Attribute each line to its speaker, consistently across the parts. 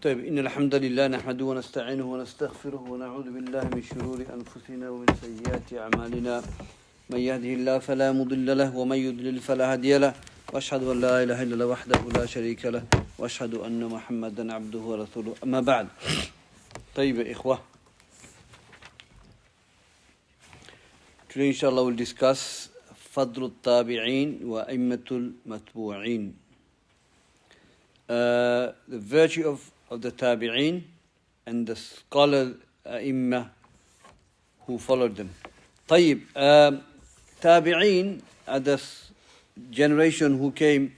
Speaker 1: طيب إن الحمد لله نحمده ونستعينه ونستغفره ونعوذ بالله من شرور أنفسنا ومن سيئات أعمالنا من يهده الله فلا مضل له ومن يضلل فلا هادي له وأشهد أن لا إله إلا الله وحده لا شريك له وأشهد أن محمدا عبده ورسوله أما بعد. طيب إخوة, today inshallah we'll discuss فضل التابعين وأئمة المتبوعين, the virtue of the tabi'in and the scholar imma who followed them. طيب, tabi'in are the generation who came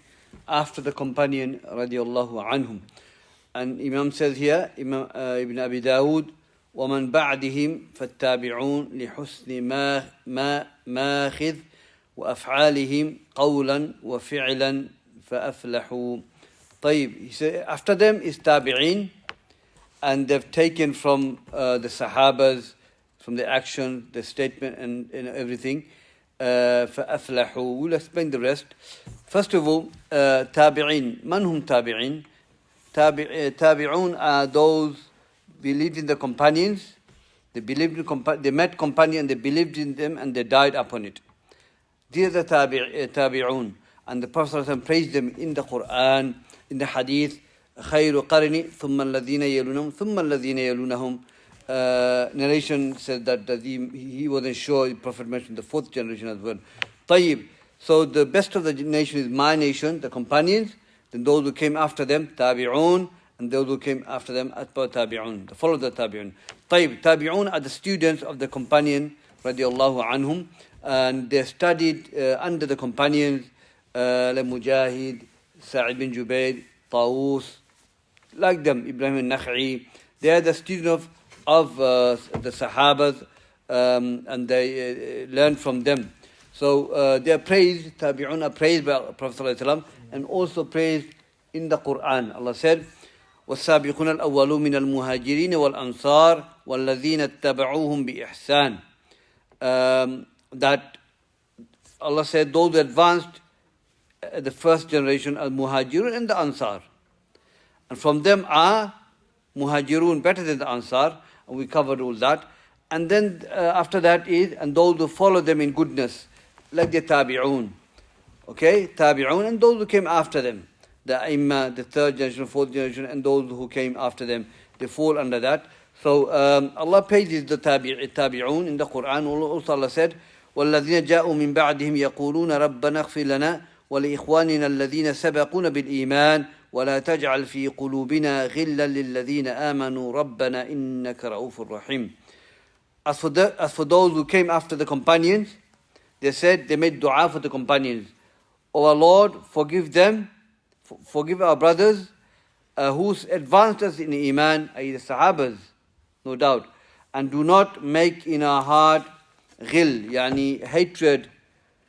Speaker 1: after the companion radiallahu anhum. And Imam says here, Imam Ibn Abi Dawud, وَمَنْ بَعْدِهِمْ فَالتَّابِعُونَ لِحُسْنِ مَاخِذ وَأَفْعَالِهِمْ قَوْلًا وَفِعْلًا فَأَفْلَحُوا. طيب, he said, after them is tabi'in, and they've taken from the sahabas, from the action, the statement and everything. فَأَفْلَحُوا. We'll explain the rest. First of all, tabi'in. Man hum tabi'in? Tabi'un are those believed in the companions. They believed in they met companions and they believed in them and they died upon it. These are the tabi'un. And the Prophet praised them in the Quran, in the Hadith. خَيْرُ قَرْنِ ثُمَّ الَّذِينَ يَلُونَهُمْ ثُمَّ الَّذِينَ يَلُونَهُمْ. Narration said that he wasn't sure. The Prophet mentioned the fourth generation as well. طيب. So the best of the nation is my nation, the companions, then those who came after them, tabi'un, and those who came after them, atba tabi'un, the follow the tabi'un. طيب, tabi'un are the students of the companion, radiallahu anhum, and they studied under the companions, like Mujahid, Sa'id bin Jubair, Tawus, like them, Ibrahim al-Nakha'i. They are the students of the Sahabas, and they learned from them. So they are praised, tabi'un are praised by Prophet ﷺ, and also praised in the Quran. Allah said, وَالسَّابِقُونَ الْأَوَّلُونَ مِنَ الْمُهَاجِرِينَ وَالْأَنصَارِ وَالَّذِينَ اتَّبَعُوهُمْ بِإِحْسَانٍ. That Allah said, those who advanced the first generation, al-Muhajirun and the Ansar. And from them are Muhajirun, better than the Ansar, and we covered all that. And then after that is, and those who follow them in goodness, like the tabi'un. Okay, tabi'un, and those who came after them, the Imma, the third generation, fourth generation, and those who came after them, they fall under that. So Allah praises the tabi'un in the Quran. Also Allah said, وَالَّذِينَ جَاءُوا مِن بَعْدِهِمْ يَقُولُونَ رَبَّنَا اغْفِرْ لَنَا وَلِإِخْوَانِنَا الَّذِينَ سَبَقُونَ بِالْإِيمَانِ وَلَا تَجْعَلْ فِي قُلُوبِنَا غِلًّا لِلَّذِينَ آمَنُوا رَبَّنَا إِنَّكَ رَءُوفٌ رَحِيمٌ. As for those who came after the companions, they said, they made dua for the companions. O our Lord, forgive them, forgive our brothers who advanced us in Iman, i.e. the Sahabas, no doubt. And do not make in our heart ghil, yani hatred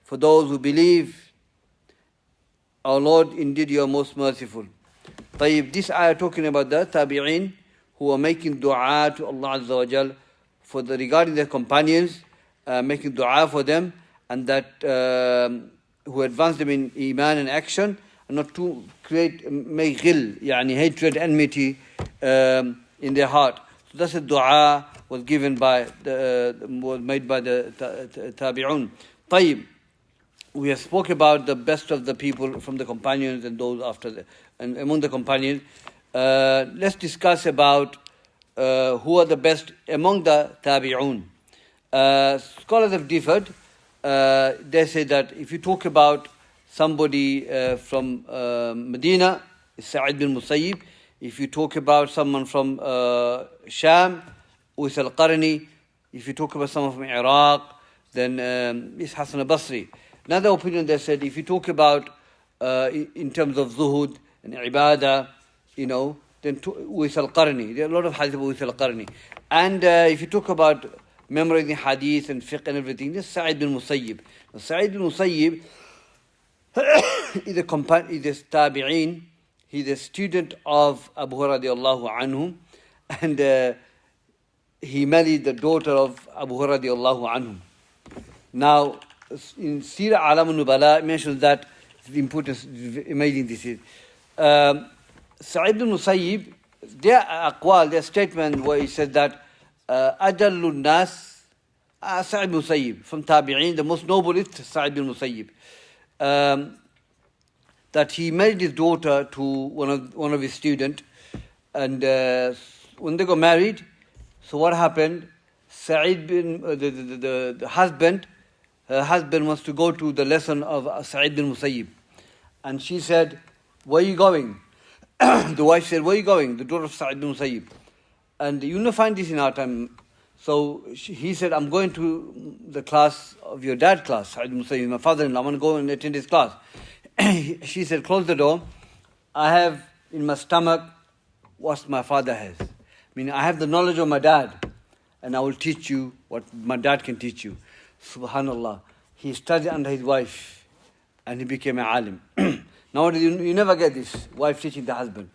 Speaker 1: for those who believe. Our Lord, indeed you are most merciful. طيب, this ayah talking about the tabi'in who are making dua to Allah Azza wa Jal for regarding their companions, making dua for them, and that who advance them in iman and action, and not to make ghil, yani hatred, enmity in their heart. So that's a dua was given by was made by the tabi'un. طيب, we have spoke about the best of the people from the companions and those after and among the companions. Let's discuss about who are the best among the tabi'un. Scholars have differed. They say that if you talk about somebody from Medina, it's Sa'id bin Musayyib. If you talk about someone from Sham, Uwais al-Qarni. If you talk about someone from Iraq, then it's Hassan al-Basri. Another opinion, they said, if you talk about in terms of zuhud and ibadah, then Uwais al-Qarni. There are a lot of hadith of Uwais al-Qarni. And if you talk about memorizing hadith and fiqh and everything, this is Sa'id bin Musayyib. Sa'id bin Musayyib is a tabi'in. He's a student of Abu Hurairah radiallahu anhu, and he married the daughter of Abu Hurairah radiallahu anhu. Now, in Sirah Alam al-Nubala, it mentions that the importance, amazing this is. Sa'id bin Musayyib their aqwal, their statement where he said that Adallun Nas Sa'id bin Musayyib, from Tabi'een, the most noble is Sa'id bin Musayyib. That he married his daughter to one of his students, and when they got married, so what happened? Sa'id bin the husband, her husband wants to go to the lesson of Sa'id bin Musayyib, and she said, "Where are you going?" The wife said, "Where are you going?" The daughter of Sa'id bin Musayyib, and you know, find this in our time. So he said, "I'm going to the class of your dad's class, Sa'id bin Musayyib, my father-in-law. I want to go and attend his class." She said, "Close the door. I have in my stomach what my father has. I mean, I have the knowledge of my dad, and I will teach you what my dad can teach you." Subhanallah. He studied under his wife, and he became an alim. Nowadays, you never get this, wife teaching the husband.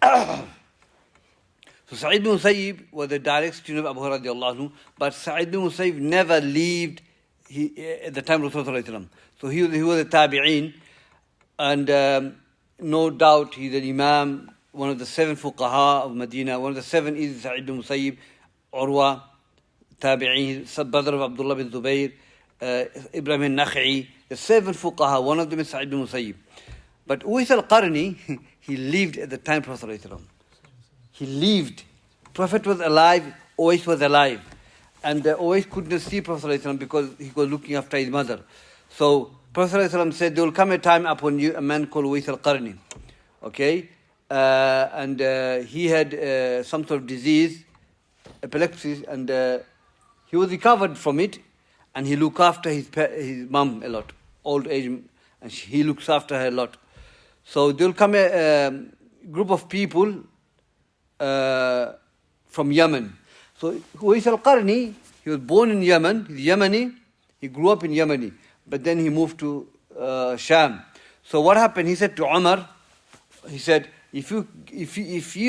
Speaker 1: So Sa'id bin Musayyib was the direct student of Abu Hurairah radiallahu anhu, but Sa'id bin Musayyib never lived at the time of Rasulullah. So he was a tabi'een, and no doubt he's an imam, one of the 7 fuqaha of Medina. One of the 7 is Sa'id bin Musayyib, Urwa, tabi'een, brother of Abdullah bin Zubayr, Ibrahim al-Nakha'i. The 7 fuqaha, one of them is Sa'id bin Musayyib. But Uwais al-Qarni, he lived at the time of Prophet. He lived. Prophet was alive, Uwais was alive. And Uwais couldn't see Prophet because he was looking after his mother. So Prophet said, "There will come a time upon you, a man called Uwais al-Qarni." Okay? And he had some sort of disease, epilepsy, and he was recovered from it, and he looked after his mom a lot, old age, and he looks after her a lot. So there will come a group of people from Yemen. So Uwais al-Qarni, he was born in Yemen, he's Yemeni, he grew up in Yemeni, but then he moved to Sham. So what happened? He said to Umar, he said, if you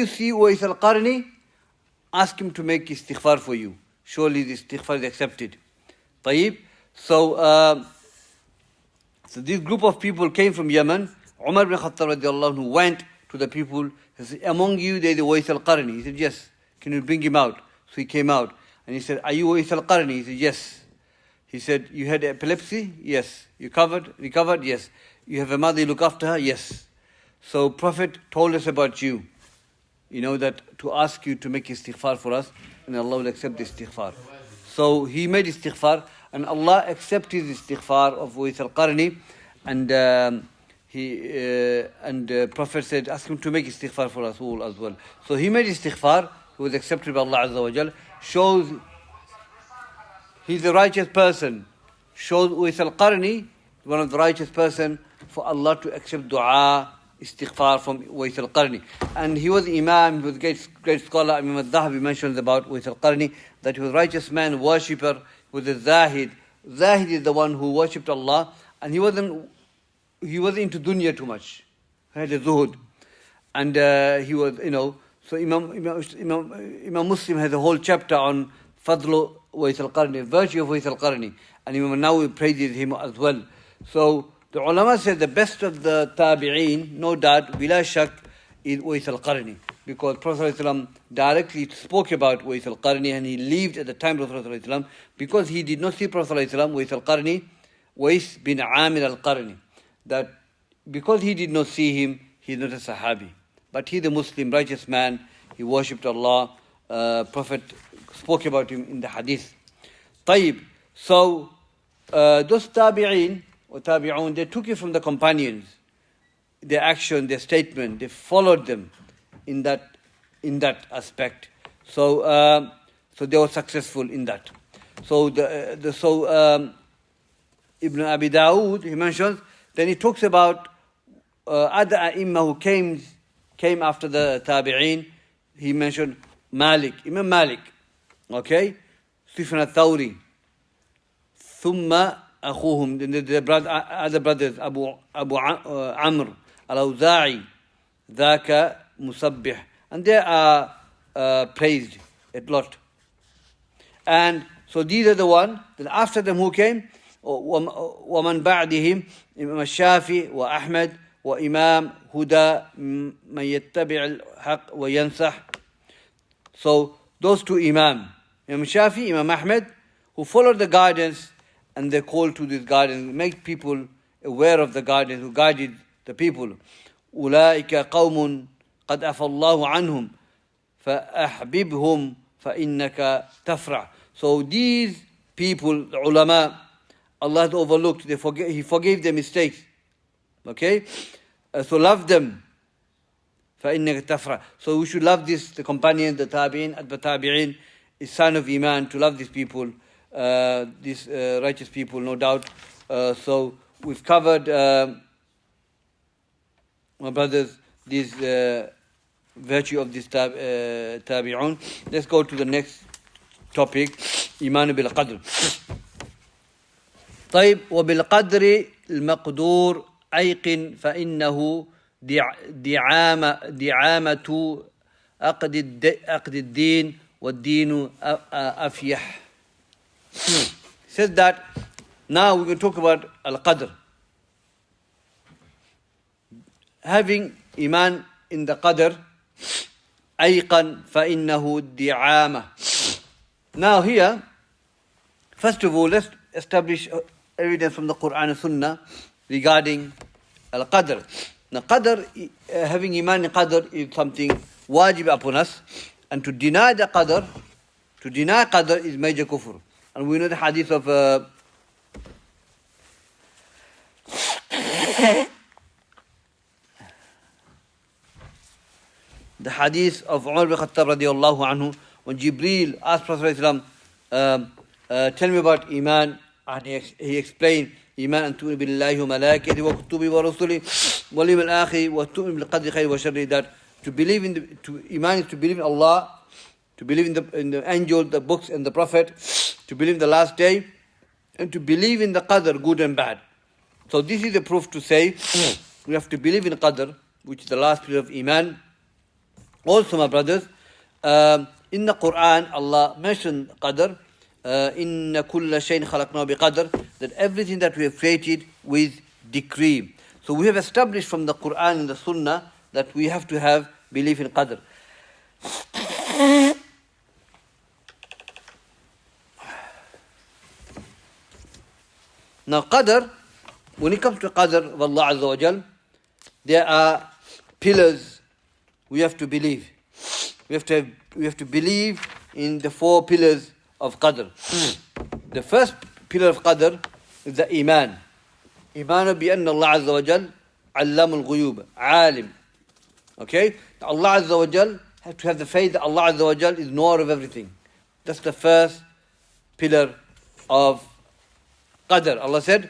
Speaker 1: see Uwais al-Qarni, ask him to make istighfar for you. Surely the istighfar is accepted. طيب. So this group of people came from Yemen. Umar ibn Khattab radiallahu anhu went to the people. He said, "Among you there is Uwais al-Qarni." He said, "Yes." "Can you bring him out?" So he came out. And he said, "Are you Uwais al-Qarni?" He said, "Yes." He said, "You had epilepsy?" "Yes." "You recovered?" "Yes." "You have a mother, you look after her?" "Yes." So Prophet told us about you. You know that to ask you to make istighfar for us, and Allah will accept the istighfar. So he made istighfar, and Allah accepted the istighfar of Uwais al-Qarni, and Prophet said, "Ask him to make istighfar for us all as well." So he made istighfar, he was accepted by Allah Azza wa Jal. Shows he's a righteous person. Shows Uwais al-Qarni, one of the righteous person, for Allah to accept dua, istighfar from Uwais al-Qarni. And he was imam, he was great scholar. Imam al-Dhahabi mentions about Uwais al-Qarni that he was a righteous man, worshipper, he was a zahid. Zahid is the one who worshipped Allah, and he wasn't into dunya too much. He had a zuhud. And he was, so Imam Muslim has a whole chapter on Fadlu Uwais al-Qarni, virtue of Uwais al-Qarni. And Imam Nawawi praises him as well. So the ulama said the best of the tabi'een, no doubt, bila shak, is Uwais al-Qarni. Because Prophet ﷺ directly spoke about Uwais al-Qarni, and he lived at the time of Prophet ﷺ, because he did not see Prophet ﷺ, Uwais al-Qarni, Uwais bin Amir al-Qarni. That because he did not see him, he is not a Sahabi. But he, the Muslim, righteous man, he worshipped Allah. Prophet spoke about him in the hadith. طيب. So those tabi'een or tabi'un, they took it from the companions. Their action, their statement, they followed them in that aspect. So they were successful in that. So Ibn Abi Dawud, he mentions, then he talks about other ai*imma who came after the tabi'een. He mentioned Malik, Imam Malik, okay, Sufyan al-Thawri, ثم أخوهم, the other brothers, Abu Amr al-Awza'i, ذاك Musabbih, and they are praised a lot. And so these are the one. Then after them who came? ومن بعدهم إمام الشافعي وأحمد وإمام هدى من يتبع الحق وينصح So those two Imam Shafi, Imam Ahmed, who followed the guidance and they called to this guidance, make people aware of the guidance, who guided the people. أولئك قوم قد عفى الله عنهم فأحببهم فإنك تفرح. So these people, the ulama, Allah has overlooked, He forgave their mistakes. Okay? So love them. فإنك تفرح. So we should love this, the companions, the tabi'in, the tabi'in, is sign of Iman, to love these people, these righteous people, no doubt. So we've covered, my brothers, this virtue of this tabi'un. Let's go to the next topic, Iman bil Qadr. طيب وبالقدر المقدور أيقن فإنه دعامة عقد الدين والدين أفيح. Says that now we're going to talk about al-Qadr. Having Iman in the Qadr, أيقن فإنه دعامة. Now here, first of all, let's establish evidence from the Quran and Sunnah regarding al-Qadr. Now Qadr, having Iman in Qadr is something wajib upon us, and to deny the Qadr, is major kufr. And we know the hadith of Umar bin Khattab radiallahu anhu, when Jibreel asked Prophet ﷺ, tell me about Iman, and he explained, Iman an tu'mina billahi wa malaikatihi wa kutubihi wa rusulihi wal yawmil akhir wa tu'mina bil qadri khayri wa sharri, that to believe in Iman is to believe in Allah, to believe in the angel, the books and the Prophet, to believe in the last day, and to believe in the Qadr, good and bad. So this is the proof to say we have to believe in Qadr, which is the last pillar of Iman. Also, my brothers, in the Quran, Allah mentioned Qadr, إِنَّ كُلَّ شَيْءٍ خَلَقْنَاهُ بِقَدْرٍ, that everything that we have created with decree. So we have established from the Quran and the Sunnah that we have to have belief in Qadr. Now Qadr, when it comes to Qadr of Allah Azza wa Jal, there are pillars we have to believe. We have to believe in the 4 pillars of Qadr. The first pillar of Qadr is the Iman. Iman bi anna Allah Azza wa Jal allam al-ghuyub, alim. Okay? Allah Azza wa Jal, have to have the faith that Allah Azza wa Jal is knower of everything. That's the first pillar of Qadr. Allah said,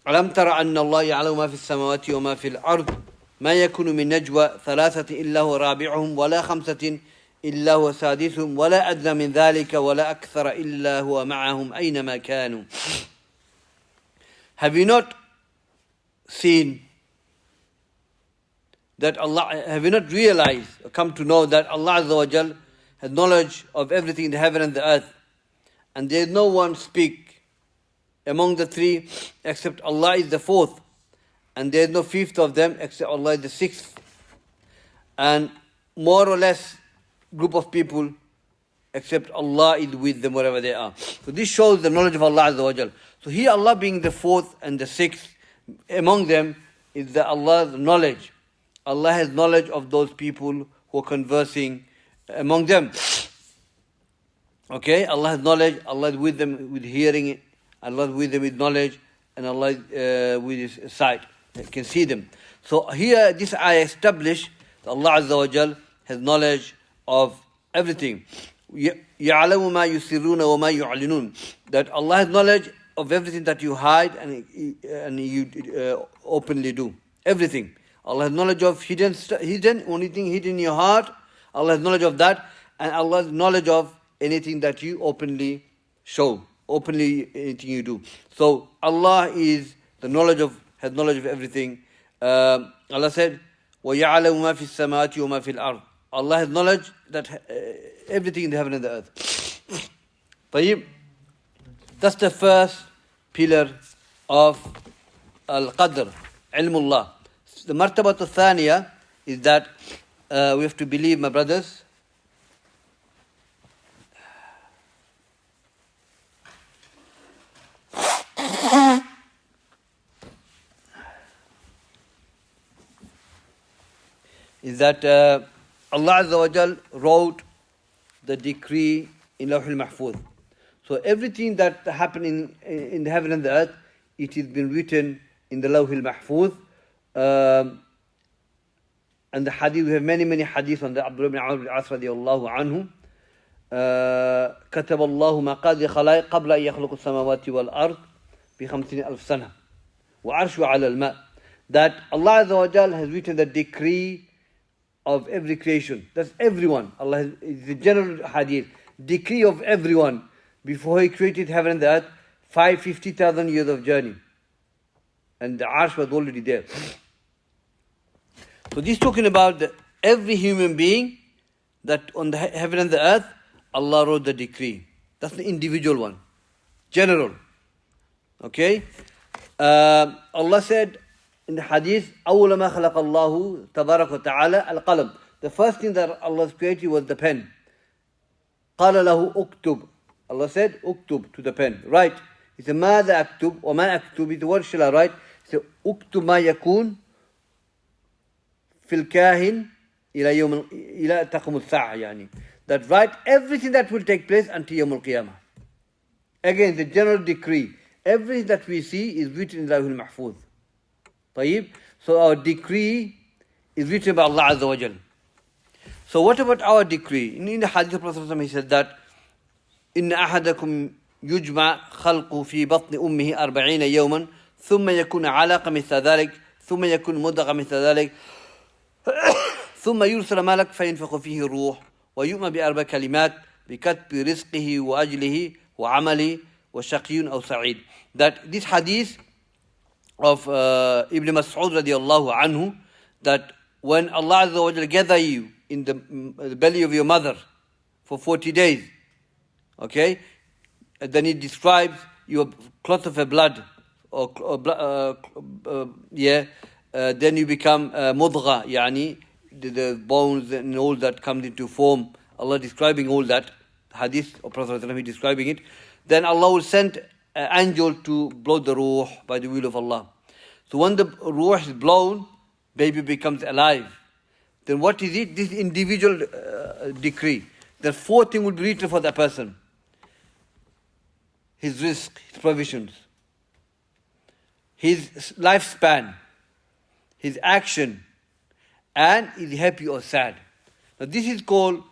Speaker 1: أَلَمْ تَرَ أَنَّ اللَّهَ يَعْلَمُ مَا فِي السَّمَاوَاتِ وَمَا فِي الْأَرْضِ ما يكون من نجوى 3 إلا هو رابعهم ولا 5 إلا هو سادسهم ولا أدنى من ذلك ولا أكثر إلا هو معهم أينما كانوا. Have you not seen that Allah, have you not realized or come to know that Allah Azza wa Jal has knowledge of everything in the heaven and the earth, and there is no one speak among the 3 except Allah is the 4th, and there is no 5th of them except Allah is the 6th, and more or less group of people except Allah is with them wherever they are. So this shows the knowledge of Allah Azza wa Jal. So here Allah being the 4th and the 6th, among them is the Allah's knowledge. Allah has knowledge of those people who are conversing among them. Okay, Allah has knowledge, Allah is with them with hearing, Allah is with them with knowledge, and Allah is with His sight. They can see them. So here, this ayah established that Allah Azza wa Jal has knowledge of everything. يَعْلَمُ مَا يُسِرُّونَ وَمَا يُعْلِنُونَ, that Allah has knowledge of everything that you hide and you openly do. Everything. Allah has knowledge of hidden, anything hidden in your heart, Allah has knowledge of that, and Allah has knowledge of anything that you openly show, openly anything you do. So Allah is the knowledge of, has knowledge of everything. Allah said, وَيَعْلَمُ مَا فِي السَّمَاوَاتِ وَمَا فِي الْأَرْضِ. Allah has knowledge that everything in the heaven and the earth. طيب. That's the first pillar of Al-Qadr, Ilmullah. The martabat al-thaniya is that we have to believe, my brothers, is that Allah Azza wa Jal wrote the decree in Lawh al-Mahfuz. So everything that happened in the heaven and the earth, it has been written in the Lawh al-Mahfuz. And the hadith, we have many hadiths on the Abdullah ibn Amr ibn al-As radiyallahu anhu. كتب الله مقادير خلائق قبل أن يخلق السماوات والأرض ب50,000 سنة وعرشه على الماء. That Allah Azza wa Jal has written the decree of every creation. That's everyone. Allah has, it's the general hadith. Decree of everyone before He created heaven and the earth, 50,000 years of journey. And the arsh was already there. So this is talking about every human being that on the heaven and the earth, Allah wrote the decree. That's the individual one. General. Okay? Allah said in the hadith, أول ما خلق الله تبارك وتعالى القلم. The first thing that Allah created was the pen. قال له اكتب. Allah said, اكتب to the pen. Write. He said, ماذا أكتب وما أكتب. He said, what shall I write? He said, اكتب ما يكون في الكاهن إلى تقوم الساعة يعني. That write everything that will take place until Yawm al-Qiyamah. Again, the general decree. Everything that we see is written in Lawh al-Mahfuz. طيب? So our decree is written by Allah Azza wa Jal. So what about our decree? In the hadith of Prophet he said that إن أحدكم يجمع خلقه في بطن أمه 40 يوما ثم يكون علقة مثل ذلك ثم يكون مضغة مثل ذلك ثم يرسل ملك فينفخ فيه الروح ويؤمر بأربع كلمات بكتب رزقه وأجله وعمله وشقي أو سعيد. That this hadith of Ibn Mas'ud radiallahu anhu, that when Allah Azza wa Jalla gather you in the belly of your mother for 40 days, okay, and then He describes your clot of a blood, then you become mudgha, yani the bones and all that comes into form. Allah describing all that. Hadith of Prophet ﷺ, He describing it. Then Allah will send an angel to blow the ruh by the will of Allah. So when the ruh is blown, baby becomes alive. Then what is it? This individual decree. The fourth thing will be written for that person. His risk, his provisions, his lifespan, his action, and is he happy or sad. Now this is called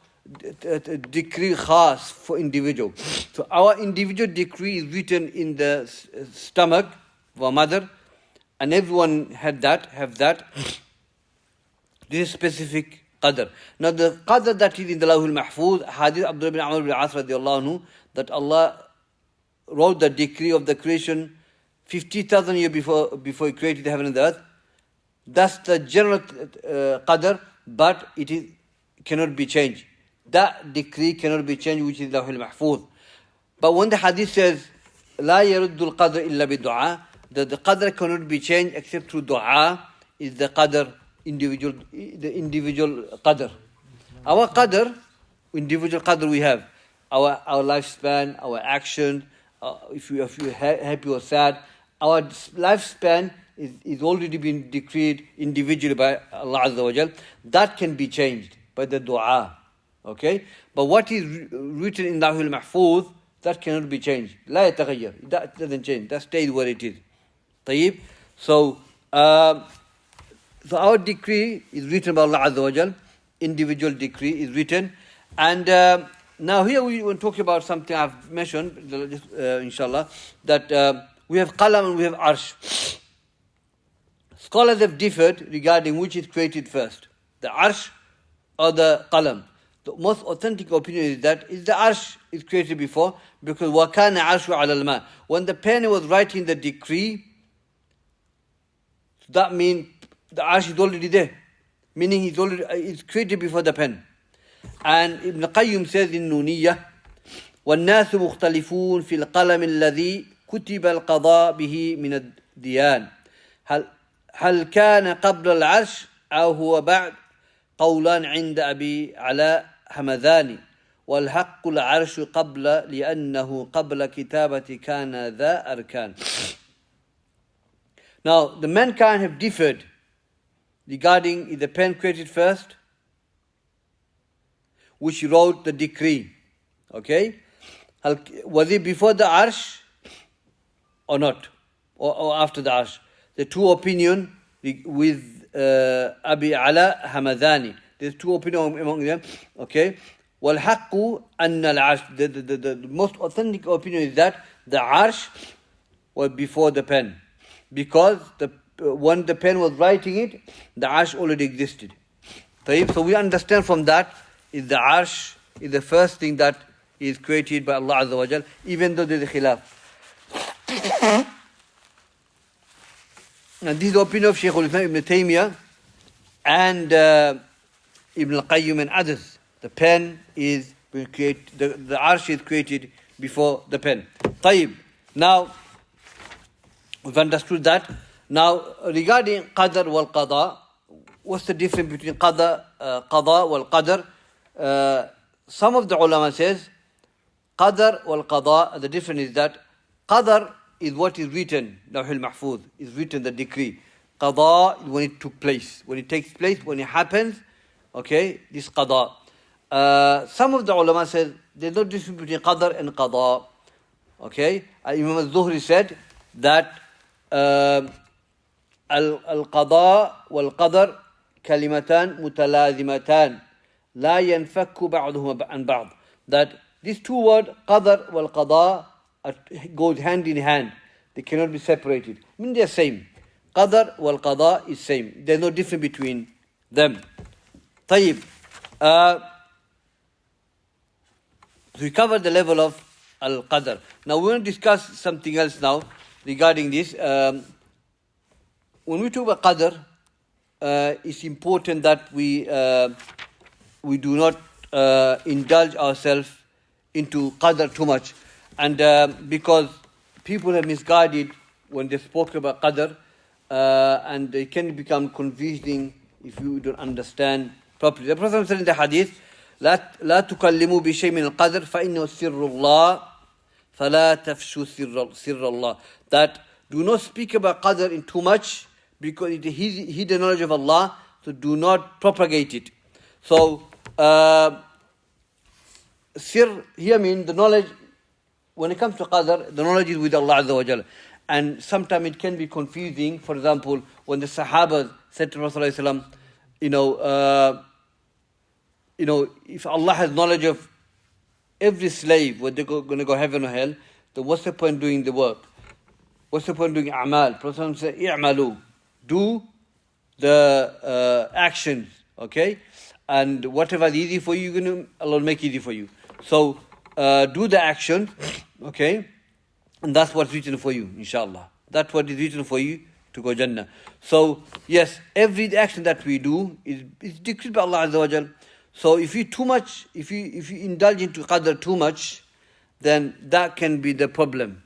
Speaker 1: a decree khas for individual. So our individual decree is written in the stomach of our mother, and everyone have that. This is specific qadr. Now the qadr that is in the Lawh al-Mahfuz, hadith Abdullah ibn Amr ibn al-As radiallahu anhu, that Allah wrote the decree of the creation 50,000 years before He created the heaven and the earth. That's the general qadr, but it cannot be changed. That decree cannot be changed, which is Lawh al-Mahfuz. But when the hadith says, لا يرد القدر إلا بدعاء, that the qadr cannot be changed except through dua, is the qadr, the individual qadr. Our qadr, individual qadr we have. Our lifespan, our action, if you're happy or sad, our lifespan is already been decreed individually by Allah Azza wa Jal. That can be changed by the dua. Okay? But what is written in Lawh al-Mahfuz, that cannot be changed. لا يتغير. That doesn't change. That stays where it is. طيب? So our decree is written by Allah Azza wa Jal. Individual decree is written. And now here we will talk about something I've mentioned, inshallah, that we have qalam and we have arsh. Scholars have differed regarding which is created first, the arsh or the qalam. The most authentic opinion is that the arsh is created before, because وَكَانَ عَرْشُ عَلَى الْمَاءِ. When the pen was writing the decree, that means the arsh is already there, meaning it's created before the pen. And Ibn Qayyim says in Nuniyah, وَالنَّاسُ مُخْتَلِفُونَ فِي الْقَلَمِ الَّذِي كُتِبَ الْقَضَاء بِهِ مِنَ الدِّيَانِ هل كان قبل العرش أو هو بعد؟ قولان عند أبي علاء همذاني والحق العرش قبل لأنه قبل كتابة كان ذا أركان. Now the mankind have differed regarding is the pen created first, which wrote the decree. Okay? Was it before the Arsh or not? Or after the Arsh? The two opinion with Abi Ala Hamadani. There's two opinions among them. Okay? وَالْحَقُّ أَنَّ الْعَرْشِ The most authentic opinion is that the Arsh was before the pen. Because when the pen was writing it, the Arsh already existed. So we understand from that is the Arsh is the first thing that is created by Allah Azza wa Jal, even though there is a khilaf. And this is the opinion of Shaykh Al-Islam ibn Taymiyyah and Ibn Al-Qayyim and others. The pen is created, the Arsh is created before the pen. طيب. Now, we've understood that. Now, regarding Qadr wal Qada, what's the difference between Qada wal Qadr? Some of the ulama says, Qadr wal Qada, the difference is that Qadr is what is written, Lawhul Mahfuz, is written, the decree. Qada is when it took place, when it takes place, when it happens, okay, this Qada. Some of the ulama says, there's no difference between Qadr and Qada. Okay, Imam al-Zuhri said that al-Qada wal-Qadr kalimatan mutalazimatan la yanfakku ba'duhuma an ba'd. That these two words, Qadr wal-Qada, goes hand in hand. They cannot be separated. I mean, they're same. Qadr wal-Qada is same. There's no difference between them. طيب. So we covered the level of Al-Qadr. Now we want to discuss something else now regarding this. When we talk about Qadr, it's important that we do not indulge ourselves into Qadr too much. And because people have misguided when they spoke about Qadr, and it can become confusing if you don't understand properly. The Prophet said in the hadith, لا تكلموا بشيء من القدر فإنه سر الله فلا تفشوا سر الله. That do not speak about Qadr in too much because it is hidden knowledge of Allah, so do not propagate it. So sir here means the knowledge. When it comes to Qadr, the knowledge is with Allah Azza wa Jalla. And sometimes it can be confusing. For example, when the Sahaba said to Rasulullah, if Allah has knowledge of every slave, whether they're going to go heaven or hell, then what's the point doing the work? What's the point doing a'mal? Prophet said, i'malu. Do the actions, okay? And whatever is easy for you, Allah will make easy for you. So, do the action, okay? And that's what's written for you, inshallah. That's what is written for you to go Jannah. So, yes, every action that we do is decreed by Allah Azza wa Jal. So if you indulge into Qadr too much, then that can be the problem.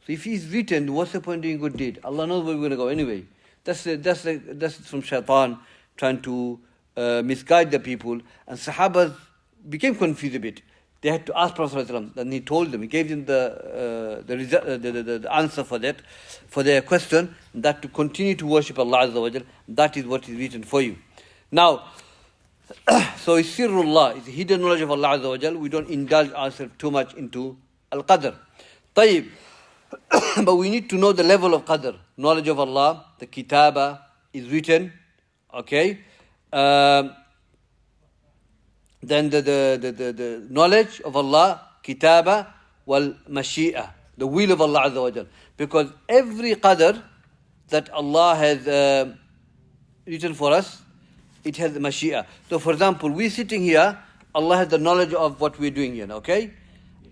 Speaker 1: So if it's written, what's the point of doing good deed? Allah knows where we're going to go anyway. That's from shaitan trying to misguide the people. And Sahabas became confused a bit. They had to ask Prophet ﷺ, and he told them, he gave them the answer for that, for their question, that to continue to worship Allah Azza wa Jal, that is what is written for you. Now, so it's sirrullah, it's hidden knowledge of Allah Azza wa Jal. We don't indulge ourselves too much into Al-Qadr. طيب. But we need to know the level of Qadr. Knowledge of Allah, the Kitaba is written, okay? Then the knowledge of Allah, Kitaba wal Mashi'a, the will of Allah Azza wa Jal. Because every Qadr that Allah has written for us, it has the Mashi'a. So for example, we're sitting here, Allah has the knowledge of what we're doing here, okay?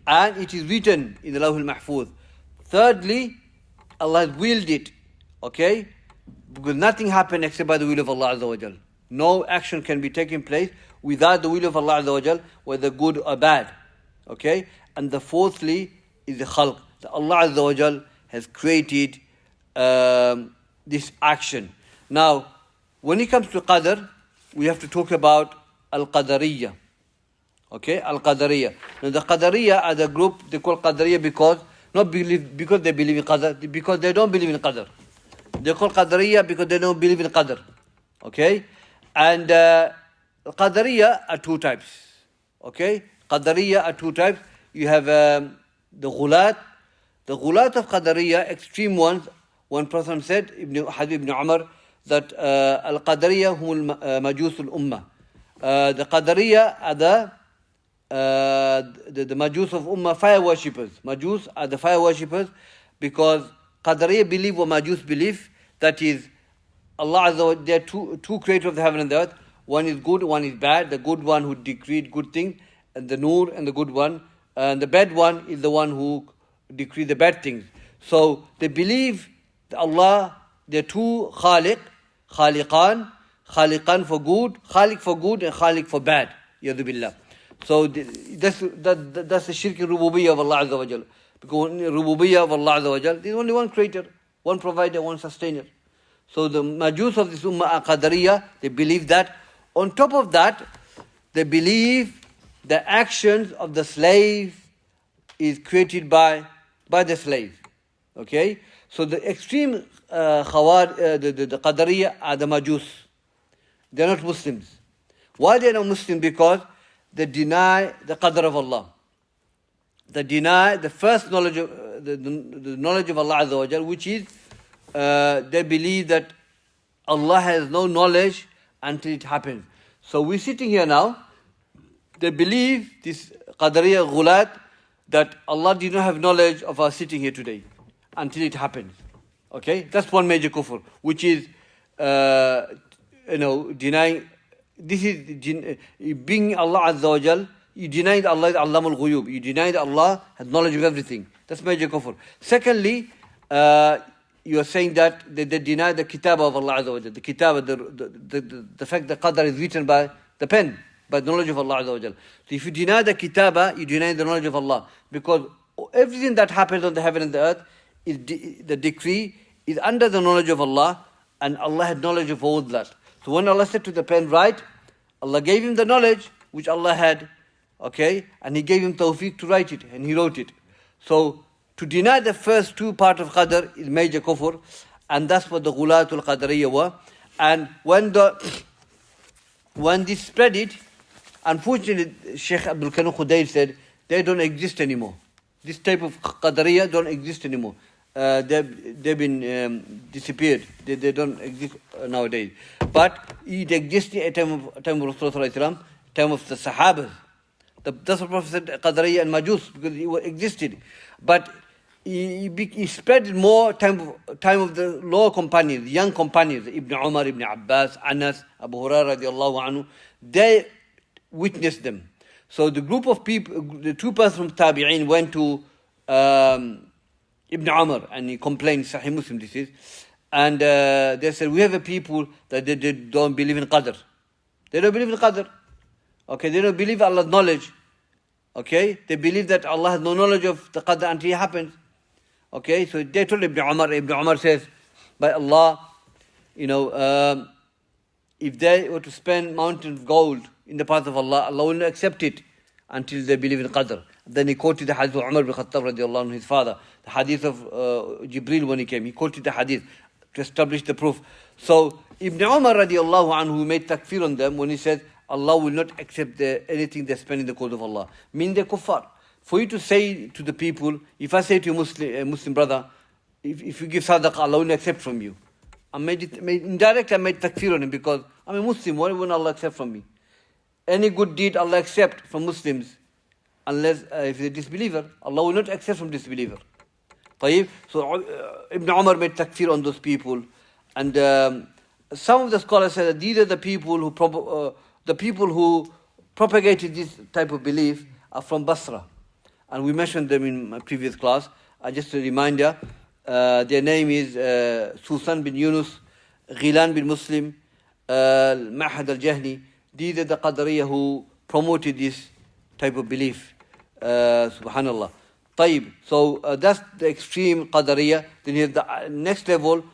Speaker 1: And it is written in the Lawhul Mahfuz. Thirdly, Allah has willed it, okay? Because nothing happened except by the will of Allah Azza wa Jal. No action can be taken place without the will of Allah Azza wa Jal, whether good or bad, okay? And the fourthly is the khalq. That Allah Azza wa Jal has created this action. Now, when it comes to Qadr, we have to talk about Al-Qadariyah. Okay, Al-Qadariyah. Now the Qadariyah are the group, they call Qadariyah because they believe in Qadr, because they don't believe in Qadr. They call Qadariyah because they don't believe in Qadr. Okay? And Qadariyah are two types. Okay? Qadariyah are two types. You have the Ghulat. The Ghulat of Qadariyah, extreme ones, one person said, Hadith ibn Umar, that Al-Qadariyah hum al-Majus al-Ummah. The Qadariyah are the Majus of Ummah, fire worshippers. Majus are the fire worshippers because Qadariyah believe what Majus believe, that is, Allah Azza wa Jalla, there are two creators of the heaven and the earth. One is good, one is bad. The good one who decreed good things, and the Nur, and the good one. And the bad one is the one who decreed the bad things. So they believe that Allah, there are two Khaliq, Khaliqan for good, Khaliq for good, and Khaliq for bad. Yadu billah. So that's the shirk in Rububiyyah of Allah Azza wa Jalla. Because in Rububiyyah of Allah Azza wa Jalla, there is only one creator, one provider, one sustainer. So the Majus of this Ummah are Qadariyah, they believe that. On top of that, they believe the actions of the slave is created by the slave. Okay? So the extreme the Qadariyah are the Majus. They are not Muslims. Why they are not Muslims? Because they deny the Qadr of Allah. They deny the first knowledge of the knowledge of Allah Azza wa Jal, which is they believe that Allah has no knowledge until it happens. So we're sitting here now, they believe, this Qadariyah Ghulat, that Allah did not have knowledge of our sitting here today until it happens. Okay? That's one major kufr, which is, denying, this is being Allah Azza wa Jal, you deny that Allah is Allamul Ghuyub, you deny that Allah has knowledge of everything. That's major kufr. Secondly, you are saying that they deny the kitab of Allah Azza wa Jal. The kitab, the fact that Qadr is written by the pen, by the knowledge of Allah Azza wa Jal. So if you deny the kitaba, you deny the knowledge of Allah. Because everything that happens on the heaven and the earth, is the decree is under the knowledge of Allah, and Allah had knowledge of all that. So when Allah said to the pen, write, Allah gave him the knowledge which Allah had, okay, and He gave him tawfiq to write it, and he wrote it. So to deny the first two parts of Qadr is major kufr, and that's what the Ghulatul Qadariyah were. And when this spread it, unfortunately, Shaykh Abdul Karim Khudair said, they don't exist anymore. This type of Qadariyah don't exist anymore. They've been disappeared. They don't exist nowadays. But it existed at time of Rasulullah, time of the Sahabas. That's what Prophet said, Qadariyah and Majus, because it existed. But he spread it more time of the lower companions, the young companions, Ibn Umar, Ibn Abbas, Anas, Abu Hurairah radiallahu anhu. They witnessed them. So the group of people, the two persons from Tabi'in went to Ibn Umar, and he complained, Sahih Muslim this is, and they said, we have a people that they don't believe in Qadr. They don't believe in Qadr. Okay, they don't believe Allah's knowledge. Okay, they believe that Allah has no knowledge of the Qadr until it happens. Okay, so they told Ibn Umar says, by Allah, if they were to spend mountains of gold in the path of Allah, Allah will not accept it until they believe in Qadr. Then he quoted the hadith of Umar ibn Khattab radiallahu anhu, his father, the hadith of Jibril when he came. He quoted the hadith to establish the proof. So Ibn Umar radiallahu anhu made takfir on them when he said, Allah will not accept anything they spend in the cause of Allah. Mean they're kuffar. For you to say to the people, if I say to a Muslim brother, if you give sadaqah, Allah will not accept from you. Indirectly I made takfir on him because I'm a Muslim, why won't Allah accept from me? Any good deed Allah accept from Muslims, unless if they're disbeliever, Allah will not accept from disbeliever. So Ibn Umar made takfir on those people. And some of the scholars said that these are the people who propagated this type of belief are from Basra. And we mentioned them in my previous class. Just a reminder, their name is Susan bin Yunus, Ghilan bin Muslim, Mahad al-Jahni. These are the Qadariyah who promoted this type of belief. Subhanallah. طيب. So that's the extreme Qadariyah. Then you have the next level,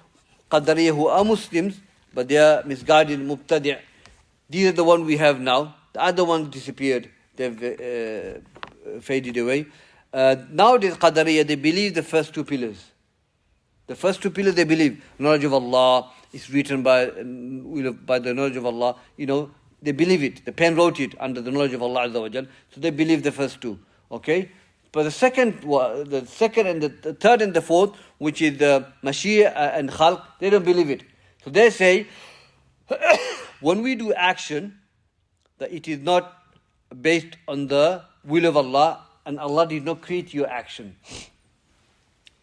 Speaker 1: Qadariyah who are Muslims, but they are misguided, Mubtadi'. These are the ones we have now. The other ones disappeared. They've faded away. Nowadays, Qadariyah, they believe the first two pillars. The first two pillars they believe, knowledge of Allah, it's written by the knowledge of Allah. They believe it. The pen wrote it under the knowledge of Allah Azza wa Jal. So they believe the first two. Okay? But the second and the third and the fourth, which is the Mashiach and Khalq, they don't believe it. So they say, when we do action, that it is not based on the will of Allah, and Allah did not create your action.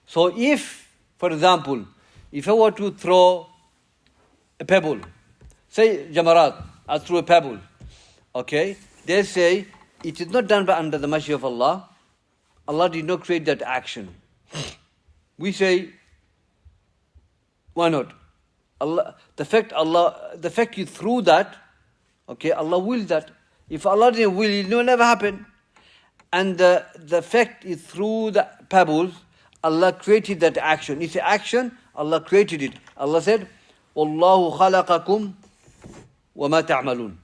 Speaker 1: So if, for example, if I were to throw a pebble, say Jamarat, I threw a pebble, okay? They say, it is not done by under the mercy of Allah. Allah did not create that action. We say, why not? The fact you threw that, okay, Allah willed that. If Allah didn't will it, will never happen. And the fact you threw the pebbles, Allah created that action. It's an action, Allah created it. Allah said, وَاللَّهُ خَلَقَكُمْ وَمَا تَعْمَلُونَ.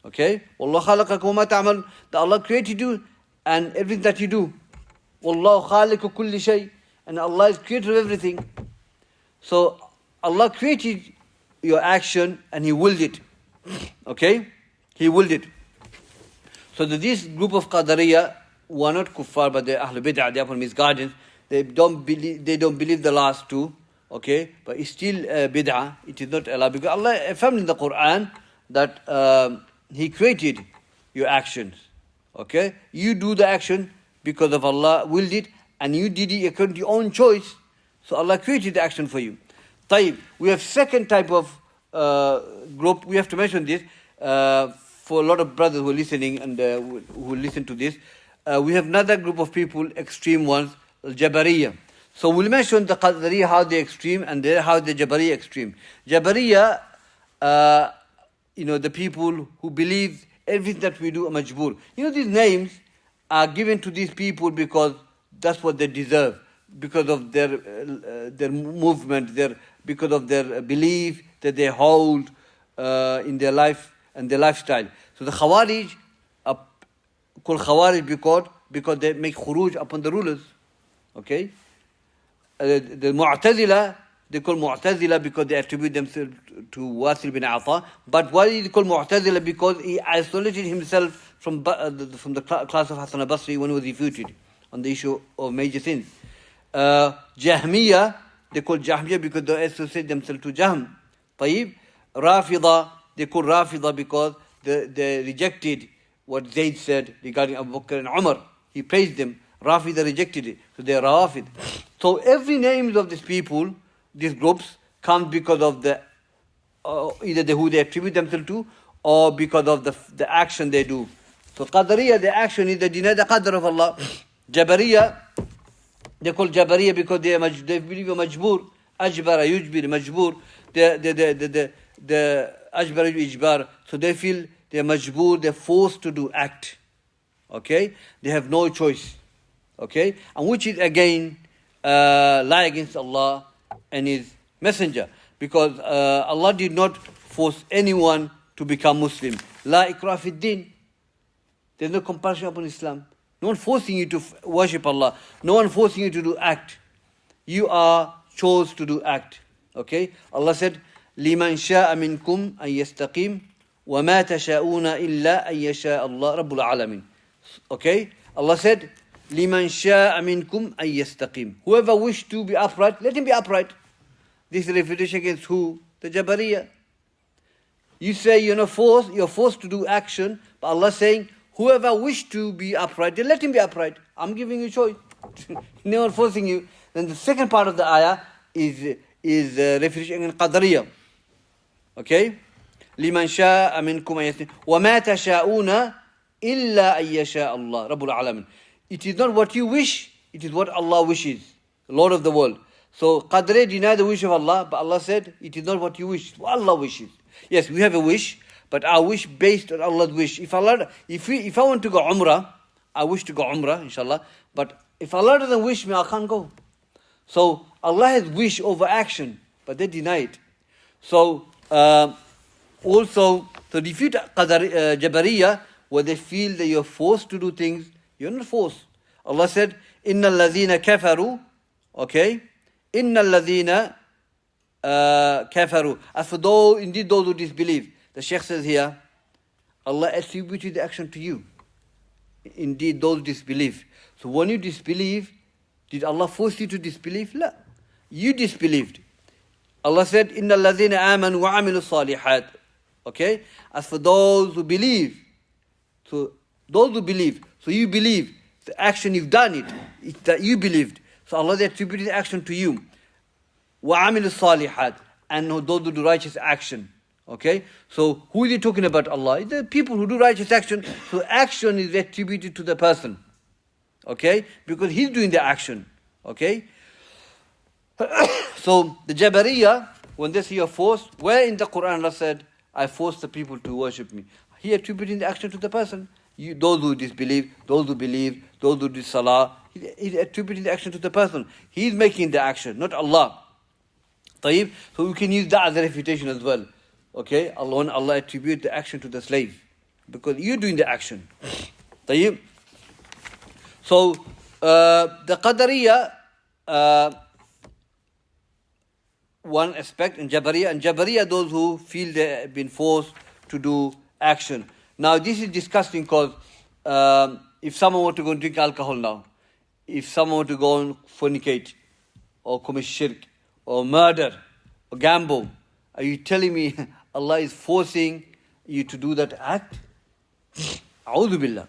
Speaker 1: Okay? وَاللَّهُ خَلَقَكُمْ وَمَا تَعْمَلُونَ. That Allah created you and everything that you do. وَاللَّهُ خَالِقُ كُلِّ شَيْءٍ. And Allah is creator of everything. So Allah created your action and He willed it. Okay? He willed it. So this group of Qadariyah who are not kuffar, but they're Ahlul Bid'ah, they are from misguidance. They don't believe the last two. Okay? But it's still bid'ah. It is not allowed. Because Allah affirmed in the Quran that He created your actions. Okay? You do the action because of Allah willed it, and you did it according to your own choice. So Allah created the action for you. Tayyib. We have second type of group. We have to mention this for a lot of brothers who are listening and who listen to this. We have another group of people, extreme ones, Jabariyah. So we'll mention the Qadariyah, how they're extreme, and how the Jabariyah extreme. Jabariyah, the people who believe everything that we do are majboor. These names are given to these people because that's what they deserve, because of their movement, because of their belief that they hold in their life and their lifestyle. So the Khawarij are called Khawarij because they make khuruj upon the rulers. Okay? The Mu'tazila, they call Mu'tazila because they attribute themselves to Wasil bin Ata. But why is he called Mu'tazila? Because he isolated himself from the class of Hassan al-Basri when he was refuted on the issue of major sins. Jahmiya, they call Jahmiya because they associate themselves to Jahm. Tayyib. Rafida, they call Rafida because they rejected what Zayd said regarding Abu Bakr and Umar. He praised them. Rafida rejected it. So they are Rafid. So every names of these people, these groups, comes because of either who they attribute themselves to, or because of the action they do. So Qadariyah, the action is they deny the Qadr of Allah. Jabariyah, they call Jabariyah because they believe in majboor. Ajbara, yujbir, majboor. The ajbara, ijbar. So they feel they're majboor, they're forced to do act. Okay? They have no choice. Okay? And which is again lie against Allah and His Messenger. Because Allah did not force anyone to become Muslim. La ikrah fi din. There's no compulsion upon Islam. No one forcing you to worship Allah. No one forcing you to do act. You are chose to do act. Okay? Allah said, لِمَنْ شَاءَ مِنْكُمْ أَنْ يَسْتَقِيمُ وَمَا تَشَاءُونَ إِلَّا أَنْ يَشَاءَ اللَّهُ رَبُّ الْعَالَمِينَ. Okay? Allah said, لِمَنْ شَاءَ مِنْكُمْ أَنْ يَسْتَقِيمُ. Whoever wished to be upright, let him be upright. This is refutation against who? The Jabariyah. You say you're forced to do action, but Allah saying, whoever wished to be upright, then let him be upright. I'm giving you choice. No one forcing you. Then the second part of the ayah is refutation against Qadariyah. Okay? لِمَنْ شَاءَ مِنْكُمْ أَنْ يَسْتَقِيمُ وَمَا تَشَاءُونَ إِلَّا أَنْ يَشَاءَ اللَّهُ رَبُّ الْعَالَمِينَ. It is not what you wish, it is what Allah wishes, the Lord of the world. So Qadri deny the wish of Allah, but Allah said, it is not what you wish, it's what Allah wishes. Yes, we have a wish, but our wish based on Allah's wish. If I want to go Umrah, I wish to go Umrah, inshallah. But if Allah doesn't wish me, I can't go. So Allah has wish over action, but they deny it. So also to defeat Jabariyah, where they feel that you're forced to do things, you're not forced. Allah said, إِنَّ الَّذِينَ كَفَرُوا. Okay? إِنَّ الَّذِينَ كَفَرُوا. As for those, indeed those who disbelieve. The Shaykh says here, Allah attributed the action to you. Indeed those disbelieve. So when you disbelieve, did Allah force you to disbelieve? La. You disbelieved. Allah said, إِنَّ الَّذِينَ آمَنُوا وَعَمِلُوا الصَّالِحَاتِ. Okay? As for those who believe, so those who believe, so you believe, the action you've done it's that you believed. So Allah attributed the action to you. وَعَمِلُوا الصَّالِحَاتِ. And those who do righteous action. Okay? So who is he talking about? Allah? The people who do righteous action. So action is attributed to the person. Okay? Because he's doing the action. Okay? So the Jabariyah, when they say you're forced, where in the Quran Allah said, I forced the people to worship me. He attributing the action to the person. Those who disbelieve, those who believe, those who do salah, he's attributing the action to the person. He's making the action, not Allah. طيب? So we can use that as a refutation as well. Okay? Allah attribute the action to the slave. Because you're doing the action. طيب? So the Qadariyah, one aspect, and Jabariyah, those who feel they have been forced to do action. Now this is disgusting because if someone were to go and drink alcohol now, if someone were to go and fornicate, or commit shirk, or murder, or gamble, are you telling me Allah is forcing you to do that act? A'udhu billah.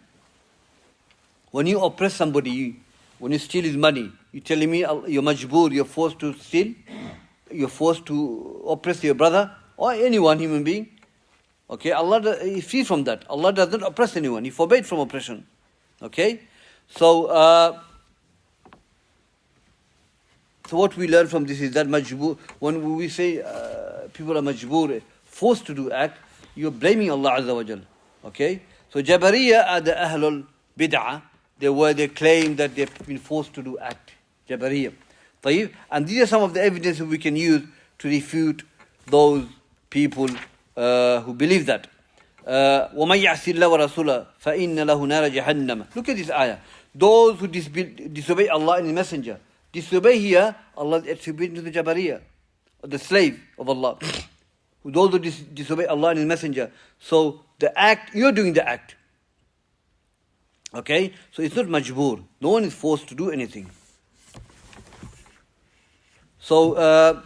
Speaker 1: When you oppress somebody, when you steal his money, you telling me you're majboor, you're forced to steal? You're forced to oppress your brother or anyone, human being. Okay, Allah is free from that. Allah doesn't oppress anyone. He forbade from oppression. Okay, so what we learn from this is that majboor, when we say people are majboor, forced to do act, you're blaming Allah Azza wa Jal. Okay, so Jabariyah are the Ahlul Bid'ah. They claim that they've been forced to do act. Jabariyah. طيب? And these are some of the evidences we can use to refute those people who believe that. وَمَنْ يَعْصِ اللَّهَ وَرَسُولَهُ فَإِنَّ لَهُ نَارَ جَهَنَّمَ. Look at this ayah. Those who disobey Allah and His Messenger. Disobey here, Allah is attributing to the Jabariyah, the slave of Allah. Those who disobey Allah and His Messenger. So the act, you're doing the act. Okay? So it's not majboor. No one is forced to do anything. So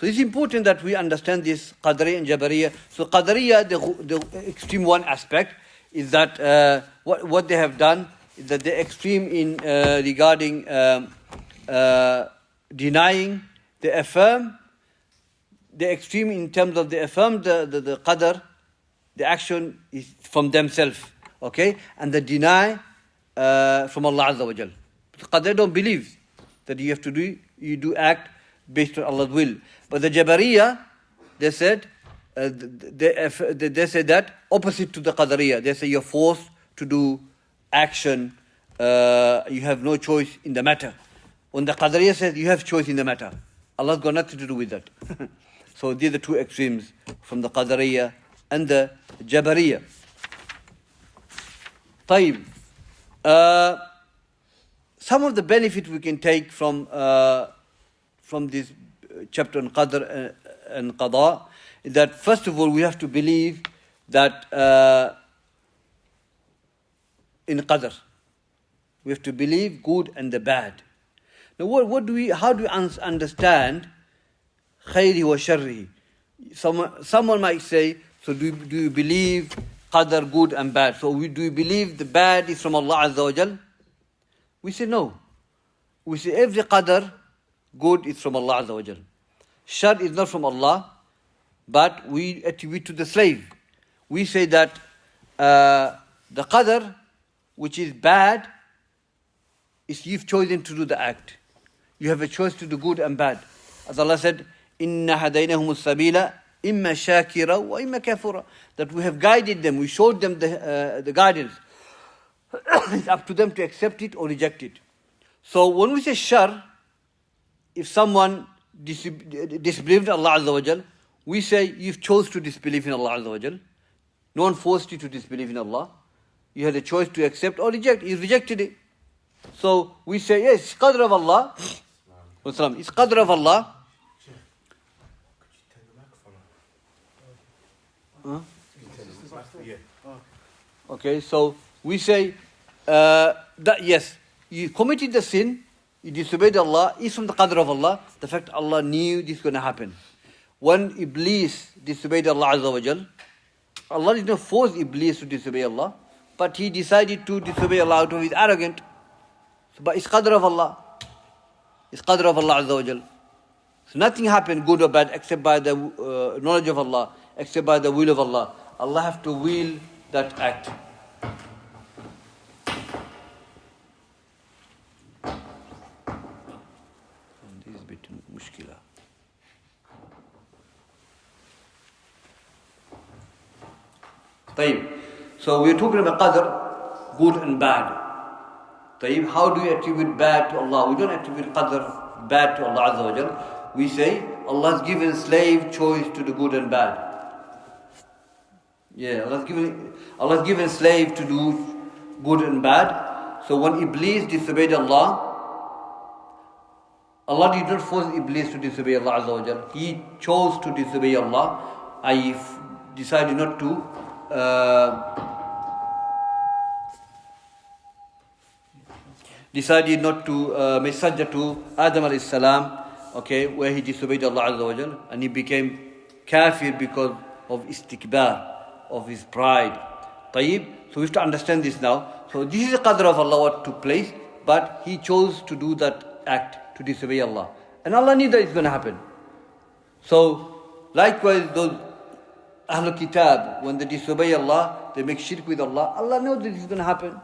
Speaker 1: it's important that we understand this Qadariyah and Jabariyah. So Qadariyah, the extreme one aspect is that what they have done is that they're extreme in regarding denying, they affirm, they're extreme in terms of they affirm the Qadar, the action is from themselves, okay? And they deny from Allah Azza wa Jal. Qadar don't believe that you have to do act based on Allah's will. But the Jabariyah, they said, they say that opposite to the Qadariyah. They say you're forced to do action. You have no choice in the matter. When the Qadariyah says you have choice in the matter, Allah's got nothing to do with that. So these are the two extremes from the Qadariyah and the Jabariyah. طيب. Some of the benefit we can take from this chapter on Qadr and Qada is that first of all we have to believe that in Qadr. We have to believe good and the bad. Now how do we understand khayri wa sharri? Someone might say, so do you believe Qadr good and bad? So do you believe the bad is from Allah Azza wa Jal? We say no. We say every Qadr good is from Allah Azza wa Jal. Shar is not from Allah, but we attribute to the slave. We say that the Qadr, which is bad, is you've chosen to do the act. You have a choice to do good and bad. As Allah said, إِنَّا هَدَيْنَهُمُ السَّبِيلَ إِمَّا شَاكِرًا وَإِمَّا كَفُورًا. That we have guided them, we showed them the guidance. It's up to them to accept it or reject it. So when we say shar, if someone disbelieved Allah Azza wa Jal, we say you've chose to disbelieve in Allah Azza wa Jal. No one forced you to disbelieve in Allah. You had a choice to accept or reject. You rejected it. So we say, yes, it's qadr of Allah. It's qadr of Allah. Huh? Okay, so we say that yes, you committed the sin, you disobeyed Allah, is from the qadr of Allah, the fact Allah knew this is going to happen. When Iblis disobeyed Allah Azza wa Jal, Allah did not force Iblis to disobey Allah, but he decided to disobey Allah out of his arrogance. But it's qadr of Allah. It's qadr of Allah Azza wa Jal. So nothing happened, good or bad, except by the knowledge of Allah, except by the will of Allah. Allah have to will that act. And this is a bit mushkila. طيب. So we're talking about qadr, good and bad. طيب. How do you attribute bad to Allah? We don't attribute qadr, bad to Allah Azza wa Jal. We say Allah has given slave choice to do good and bad. Yeah, Allah has given slave to do good and bad. So when Iblis disobeyed Allah, Allah did not force Iblis to disobey Allah Azza wa Jal. He chose to disobey Allah. I decided not to make sajda to Adam alayhi salam, okay, where he disobeyed Allah Azza wa Jal, and he became kafir because of istikbar, of his pride. طيب. So we have to understand this now. So this is the qadr of Allah what took place, but he chose to do that act, to disobey Allah. And Allah knew that it's going to happen. So likewise those Ahlul Kitab, when they disobey Allah, they make shirk with Allah. Allah knows that this is going to happen.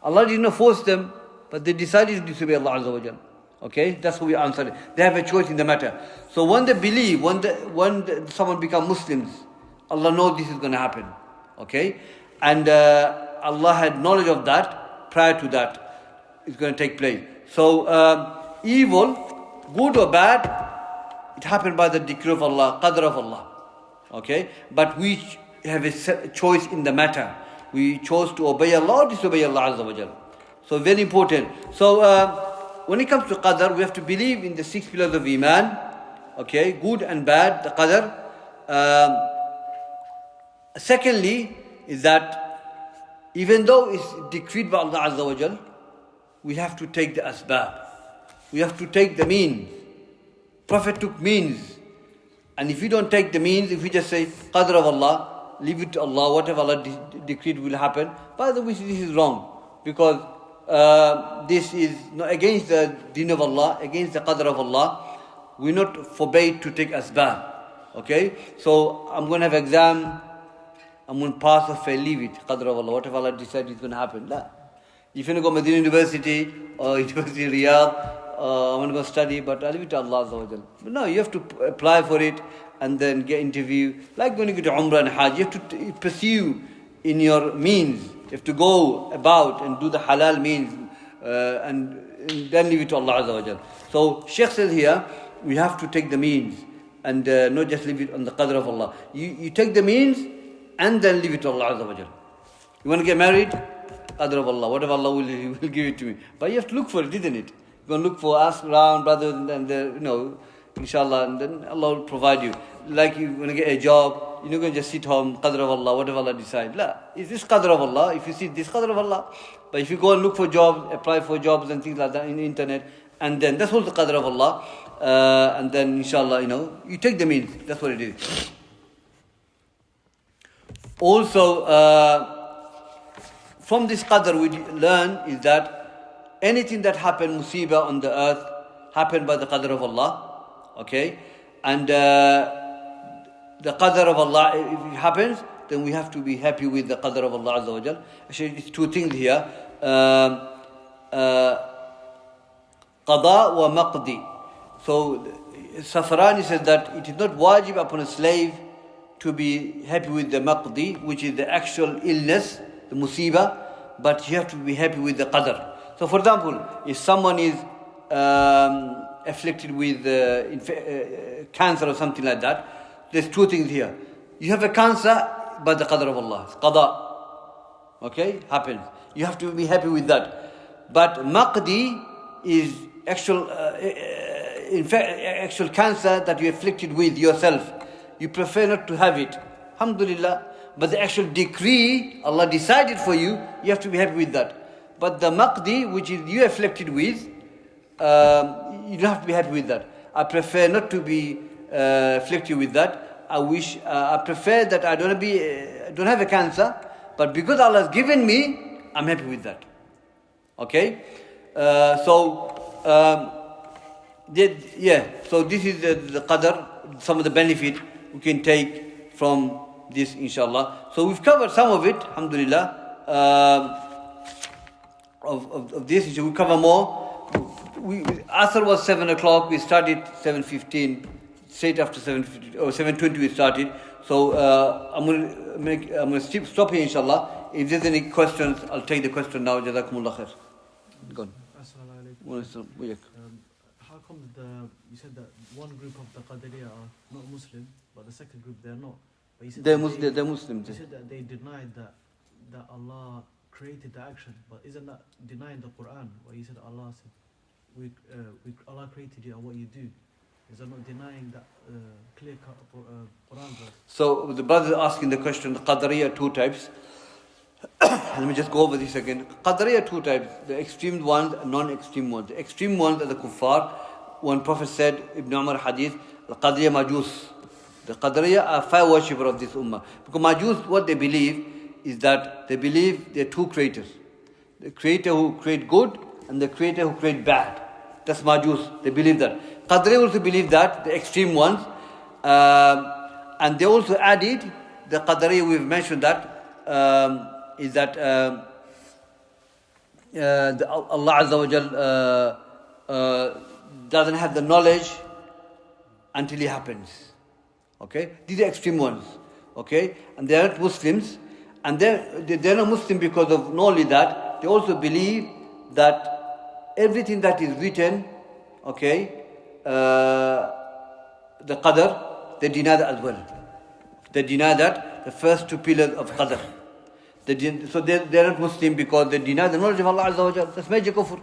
Speaker 1: Allah did not force them, but they decided to disobey Allah Azza wa Jal. Okay, that's how we answer it. They have a choice in the matter. So when they believe, when someone becomes Muslims, Allah knows this is going to happen. Okay, and Allah had knowledge of that prior to that. It's going to take place. So evil, good or bad, it happened by the decree of Allah, qadr of Allah. Okay, but we have a choice in the matter. We chose to obey Allah or disobey Allah Azza wa Jal. So very important. So when it comes to qadr, we have to believe in the 6 pillars of Iman. Okay, good and bad, the qadr. Secondly, is that even though it's decreed by Allah Azza wa Jal, we have to take the asbab. We have to take the means. Prophet took means. And if you don't take the means, if you just say, qadr of Allah, leave it to Allah, whatever Allah decreed will happen. By the way, this is wrong. Because this is against the deen of Allah, against the qadr of Allah. We're not forbade to take asbab. Okay? So I'm going to have exam, I'm going to pass or fail, leave it. Qadr of Allah, whatever Allah decides is going to happen. La. If you want to go to Medina University or University of Riyadh, I want to go study, but I'll leave it to Allah Azza wa Jal. But no, you have to apply for it and then get interview. Like when you go to Umrah and Hajj, you have to pursue in your means. You have to go about and do the halal means and then leave it to Allah Azza wa Jal. So Shaykh says here, we have to take the means and not just leave it on the qadr of Allah. You take the means and then leave it to Allah Azza wa Jal. You want to get married? Qadr of Allah. Whatever Allah will give it to me. But you have to look for it, isn't it? You're going to look for, ask around, brothers, and inshallah, and then Allah will provide you. Like you want to get a job, you're not going to just sit home, qadr of Allah, whatever Allah decides. La, is this qadr of Allah? If you see this qadr of Allah. But if you go and look for jobs, apply for jobs and things like that in the internet, and then that's also qadr of Allah, and then inshallah, you take the means. That's what it is. Also, from this qadr we learn is that anything that happened, musibah on the earth, happened by the qadr of Allah. Okay? And the qadr of Allah, if it happens, then we have to be happy with the qadr of Allah Azza wa Jal. Actually, it's two things here. Qada wa maqdi. So, Safarani says that it is not wajib upon a slave to be happy with the maqdi, which is the actual illness, the musibah, but you have to be happy with the qadr. So for example, if someone is afflicted with cancer or something like that, there's two things here. You have a cancer by the qadr of Allah. It's qada. Okay? Happens. You have to be happy with that. But maqdi is actual cancer that you're afflicted with yourself. You prefer not to have it. alhamdulillah. But the actual decree, Allah decided for you, you have to be happy with that. But the maqdi, which is you afflicted with, you don't have to be happy with that. I prefer not to be afflicted with that. I prefer that I don't have a cancer, but because Allah has given me, I'm happy with that. Okay? So this is the qadr, some of the benefit we can take from this, inshallah. So we've covered some of it, alhamdulillah, of this. We'll cover more. Asr was 7 o'clock, we started 7:15, straight after 7:15, or 7:20 we started. So I'm going to stop here, inshallah. If there's any questions, I'll take the question now. Jazakumullah khair. Go on.
Speaker 2: How come you said that one group of the Qadariyah are not Muslim, but the second group they're not? But you said
Speaker 1: they're Muslims.
Speaker 2: You said that they denied that Allah created the action, but isn't that denying the Quran? Where you said Allah said, Allah created you and what you do. Is that not denying that clear-cut Quran verse?
Speaker 1: So the brother is asking the question, the Qadariyah two types. Let me just go over this again. Qadariyah two types, the extreme ones and non-extreme ones. The extreme ones are the kuffar. One Prophet said, Ibn Umar hadith, Al-Qadariyah Majus. The Qadariyah are fire worshipper of this ummah. Because Majus, what they believe is that they believe there are two creators. The creator who create good and the creator who create bad. That's Majus. They believe that. Qadariyah also believe that, the extreme ones. And they also added, the Qadariyah we've mentioned that, is that Allah Azza wa Jal doesn't have the knowledge until it happens. Okay? These are extreme ones. Okay? And they are not Muslims. And they're not Muslim because of not only that, they also believe that everything that is written, okay, the qadr, they deny that as well. They deny that, the first two pillars of qadr. So they're not Muslim because they deny the knowledge of Allah Azza wa Jal. That's major kufr.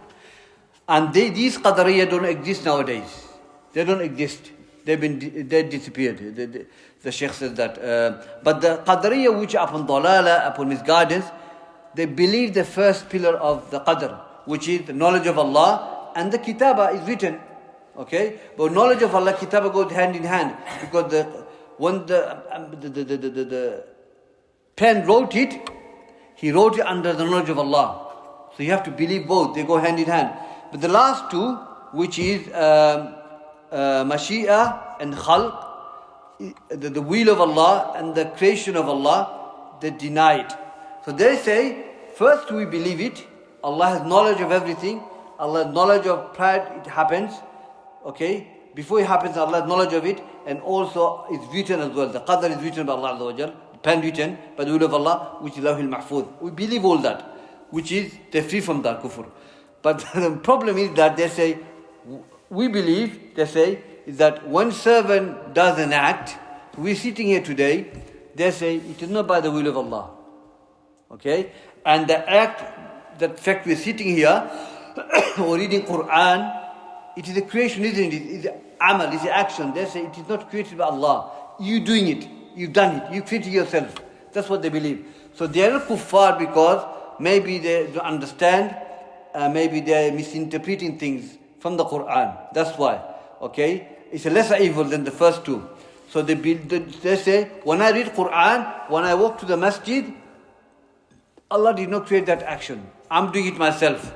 Speaker 1: And these Qadariyah don't exist nowadays. They don't exist. They disappeared. The Shaykh says that. But the Qadariyah which are upon dalala, upon misguidance, they believe the first pillar of the qadr, which is the knowledge of Allah, and the kitaba is written. Okay? But knowledge of Allah, kitaba goes hand in hand. Because when the pen wrote it, he wrote it under the knowledge of Allah. So you have to believe both. They go hand in hand. But the last two, which is Mashi'a and Khalq, the will of Allah and the creation of Allah, they deny it. So they say, first we believe it. Allah has knowledge of everything. Allah has knowledge of prior it happens. Okay? Before it happens, Allah has knowledge of it. And also it's written as well. The qadr is written by Allah Azza wa Jal. Pen written by the will of Allah, which is Lawhul Mahfuz. We believe all that, which is they're free from that kufr. But the problem is that they say, we believe, they say, is that when servant does an act, we're sitting here today, they say it is not by the will of Allah. Okay? And the act, the fact we're sitting here or reading Quran, it is a creation, isn't it? It's an amal, it's an action. They say it is not created by Allah. You doing it. You've done it. You created yourself. That's what they believe. So they are not kuffar because maybe they don't understand, maybe they are misinterpreting things from the Quran. That's why. Okay? It's a lesser evil than the first two. So they say, when I read Quran, when I walk to the masjid, Allah did not create that action. I'm doing it myself.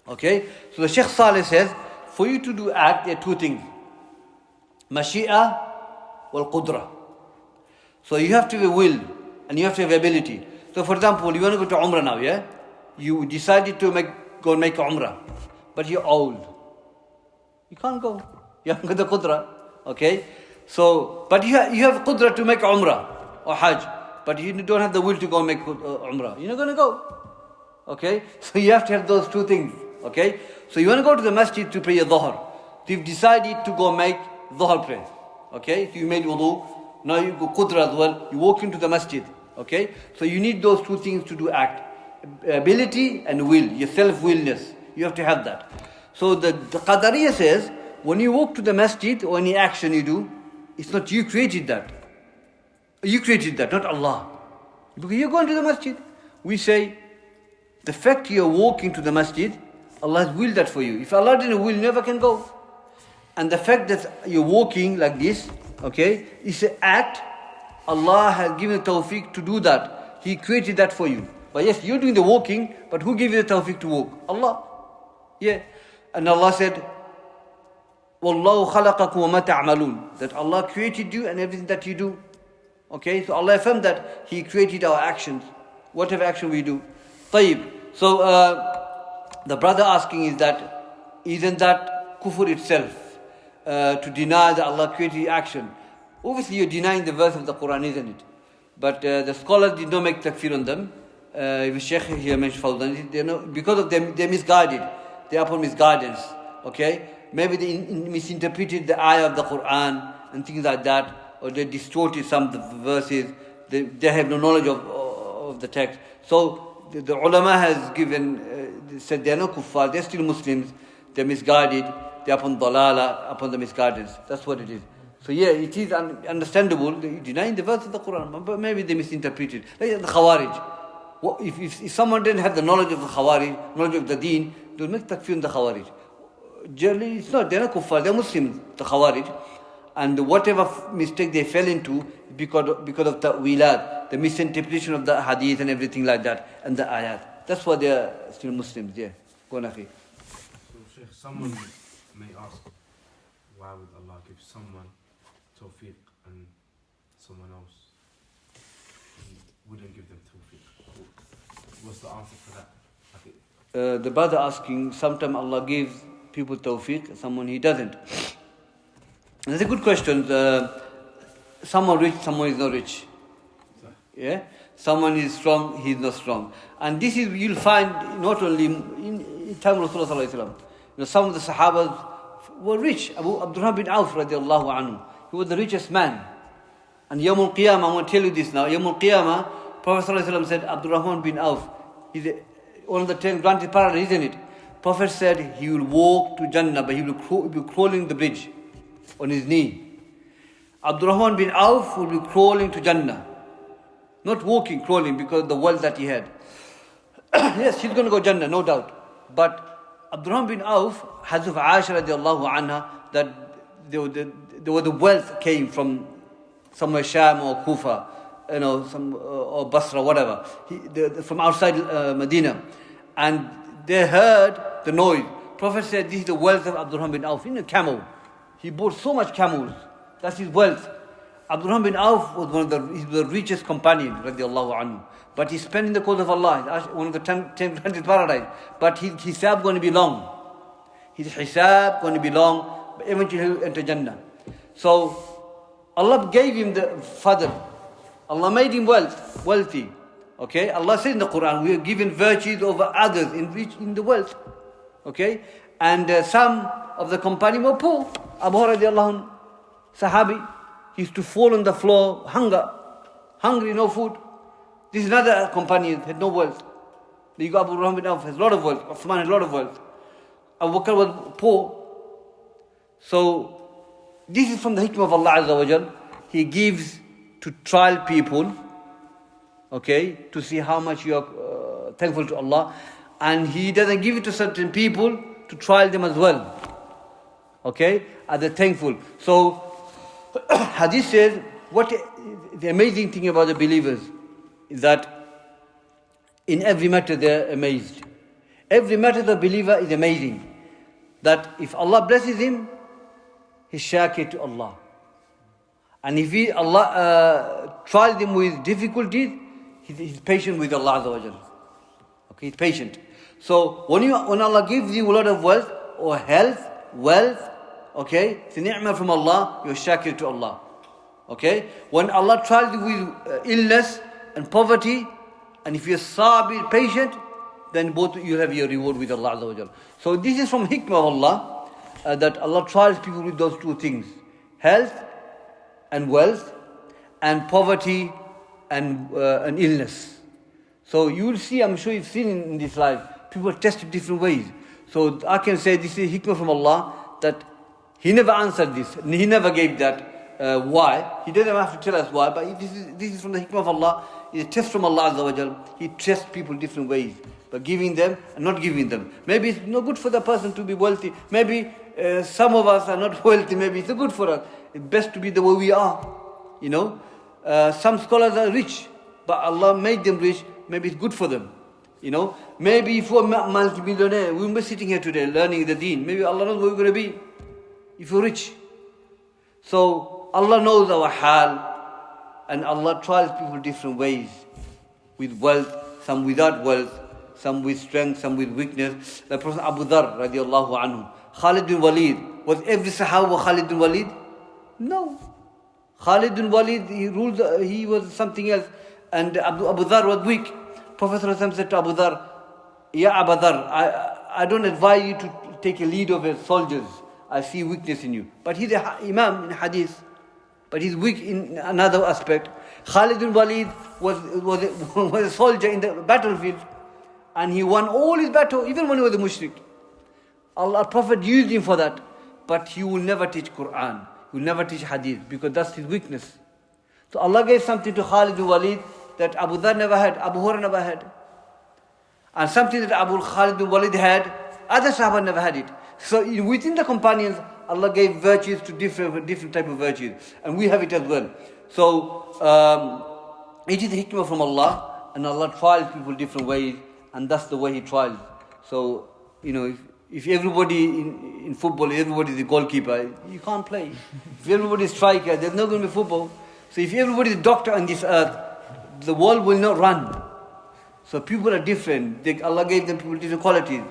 Speaker 1: Okay? So the Shaykh Saleh says, for you to do act, there are two things. Mashi'a wal Qudra. So you have to have a will and you have to have ability. So for example, you want to go to Umrah now, yeah? You decided to go and make Umrah, but you're old. You can't go. You haven't got the Qudra. Okay? So, but you have Qudra to make Umrah or Hajj, but you don't have the will to go and make Umrah. You're not going to go. Okay? So you have to have those two things. Okay? So you want to go to the masjid to pray your Dhuhr. So you've decided to go make Dhuhr prayer. Okay? So you made wudu. Now you go Qudra as well. You walk into the masjid. Okay? So you need those two things to do act. Ability and will. Your self-willness. You have to have that. So the Qadariyah says, when you walk to the masjid or any action you do, it's not you created that. You created that, not Allah. Because you're going to the masjid. We say, the fact you're walking to the masjid, Allah has willed that for you. If Allah didn't will, you never can go. And the fact that you're walking like this, okay, is an act. Allah has given the tawfiq to do that. He created that for you. But yes, you're doing the walking, but who gave you the tawfiq to walk? Allah. Yeah. And Allah said, وَاللَّهُ خَلَقَكُمْ وَمَا تَعْمَلُونَ. That Allah created you and everything that you do. Okay, so Allah affirmed that He created our actions, whatever action we do. طيب. So the brother asking is that, isn't that kufr itself? To deny that Allah created action. Obviously you're denying the verse of the Quran, isn't it? But the scholars did not make takfir on them. The Shaykh here mentioned Fawzan, because of them, they're misguided. They're upon misguidance. Okay? Maybe they misinterpreted the ayah of the Quran and things like that, or they distorted some of the verses. They have no knowledge of the text. So the ulama has given, said they're not kuffar, they're still Muslims, they're misguided, they're upon dalala, upon the misguidance. That's what it is. So yeah, it is understandable, denying the verse of the Quran, but maybe they misinterpreted. Like the Khawarij. If someone didn't have the knowledge of the Khawarij, knowledge of the deen, they'll make takfir on the Khawarij. Generally, it's not, they're not kuffar, they're Muslims, the Khawarij. And whatever mistake they fell into, because of ta'wilat, the misinterpretation of the hadith and everything like that, and the ayat. That's why they're still Muslims, yeah. Go on, akhi.
Speaker 3: So, Shaykh, someone may ask, why would Allah give someone tawfiq and someone else He wouldn't give them tawfiq? What's the answer for that?
Speaker 1: The brother asking, sometimes Allah gives people tawfiq, someone He doesn't. That's a good question. Someone rich, someone is not rich. Yeah? Someone is strong, he is not strong. And this is, you'll find not only in time of Rasulullah sallallahu alaihi wasallam. Some of the Sahabas were rich. Abdurrahman bin Auf radiallahu anhu, he was the richest man. And Yawm al-Qiyamah, I'm going to tell you this now. Yawm al-Qiyamah, Prophet sallallahu alaihi wasallam said, Abdurrahman bin Auf, he's one of the 10 granted paradise, isn't it? Prophet said he will walk to Jannah, but he will be crawling the bridge on his knee. Abdurrahman bin Auf will be crawling to Jannah. Not walking, crawling, because of the wealth that he had. Yes, he's going to go Jannah, no doubt. But Abdurrahman bin Auf, Hazuf Aisha radiallahu anha, that the wealth came from somewhere Sham or Kufa, or Basra, whatever, from outside Medina. And they heard the noise. Prophet said, this is the wealth of Abdurrahman bin Auf, in a camel. He bought so much camels. That's his wealth. Abdurrahman bin Auf was the richest companion, radiallahu anhu. But he spent in the cause of Allah, one of the 10 granted paradise. But his hisab going to be long. His hisab going to be long, but eventually he'll enter Jannah. So Allah gave him the fadl. Allah made him wealthy. Okay? Allah said in the Quran, we are given virtues over others in the wealth. Okay? And some of the companions were poor. Abu Hurairah radiallahu anhu, Sahabi, he used to fall on the floor, hungry, no food. This is another companion, had no wealth. You got Abu Rahman bin Auf, has a lot of wealth. Uthman has a lot of wealth. Abu Bakr was poor. So, this is from the hikmah of Allah Azza wa Jal. He gives to trial people, okay, to see how much you are thankful to Allah. And He doesn't give it to certain people to trial them as well. Okay, are they thankful? So, Hadith says, what the amazing thing about the believers is that in every matter they're amazed. Every matter the believer is amazing. That if Allah blesses him, he's shakir to Allah. And if Allah trials him with difficulties, he's patient with Allah Azza wa Jal. Okay, he's patient. So when Allah gives you a lot of wealth or health, wealth, okay, it's a ni'mah from Allah, you're shakir to Allah. Okay? When Allah trials you with illness and poverty, and if you're sabir, patient, then both you have your reward with Allah Azza wa Jal. So this is from hikmah of Allah, that Allah trials people with those two things. Health and wealth, and poverty and illness. So you will see, I'm sure you've seen in this life, people test different ways. So I can say this is hikmah from Allah, that He never answered this, He never gave that. why. He doesn't have to tell us why, but this is from the hikmah of Allah. It's a test from Allah Azza wa Jal. He tests people different ways, but giving them and not giving them. Maybe it's not good for the person to be wealthy. Maybe some of us are not wealthy. Maybe it's good for us. It's best to be the way we are. You know, some scholars are rich, but Allah made them rich. Maybe it's good for them. You know, maybe if you're a multi-millionaire, we won't be sitting here today learning the deen. Maybe Allah knows where we're going to be if you're rich. So Allah knows our hal, and Allah trials people different ways. With wealth, some without wealth, some with strength, some with weakness. Like Prophet Abu Dharr radiallahu anhu. Khalid bin Walid. Was every Sahaba Khalid bin Walid? No. Khalid bin Walid, he was something else. And Abu Dharr was weak. Prophet ﷺ said to Abu Dharr, Ya Abu Dharr, I don't advise you to take a lead over soldiers. I see weakness in you. But he's an imam in hadith. But he's weak in another aspect. Khalid bin Walid was a soldier in the battlefield. And he won all his battle, even when he was a mushrik. Allah, Prophet used him for that. But he will never teach Quran. He will never teach hadith, because that's his weakness. So Allah gave something to Khalid bin Walid that Abu Dharr never had, Abu Hurairah never had. And something that Khalid bin Walid had, other Sahaba never had it. So within the companions, Allah gave virtues to different type of virtues. And we have it as well. So it is the hikmah from Allah, and Allah trials people different ways, and that's the way He trials. So, you know, if everybody in football, everybody is a goalkeeper, you can't play. If everybody is striker, there's not going to be football. So if everybody is a doctor on this earth, the world will not run. So people are different. Allah gave them people different qualities.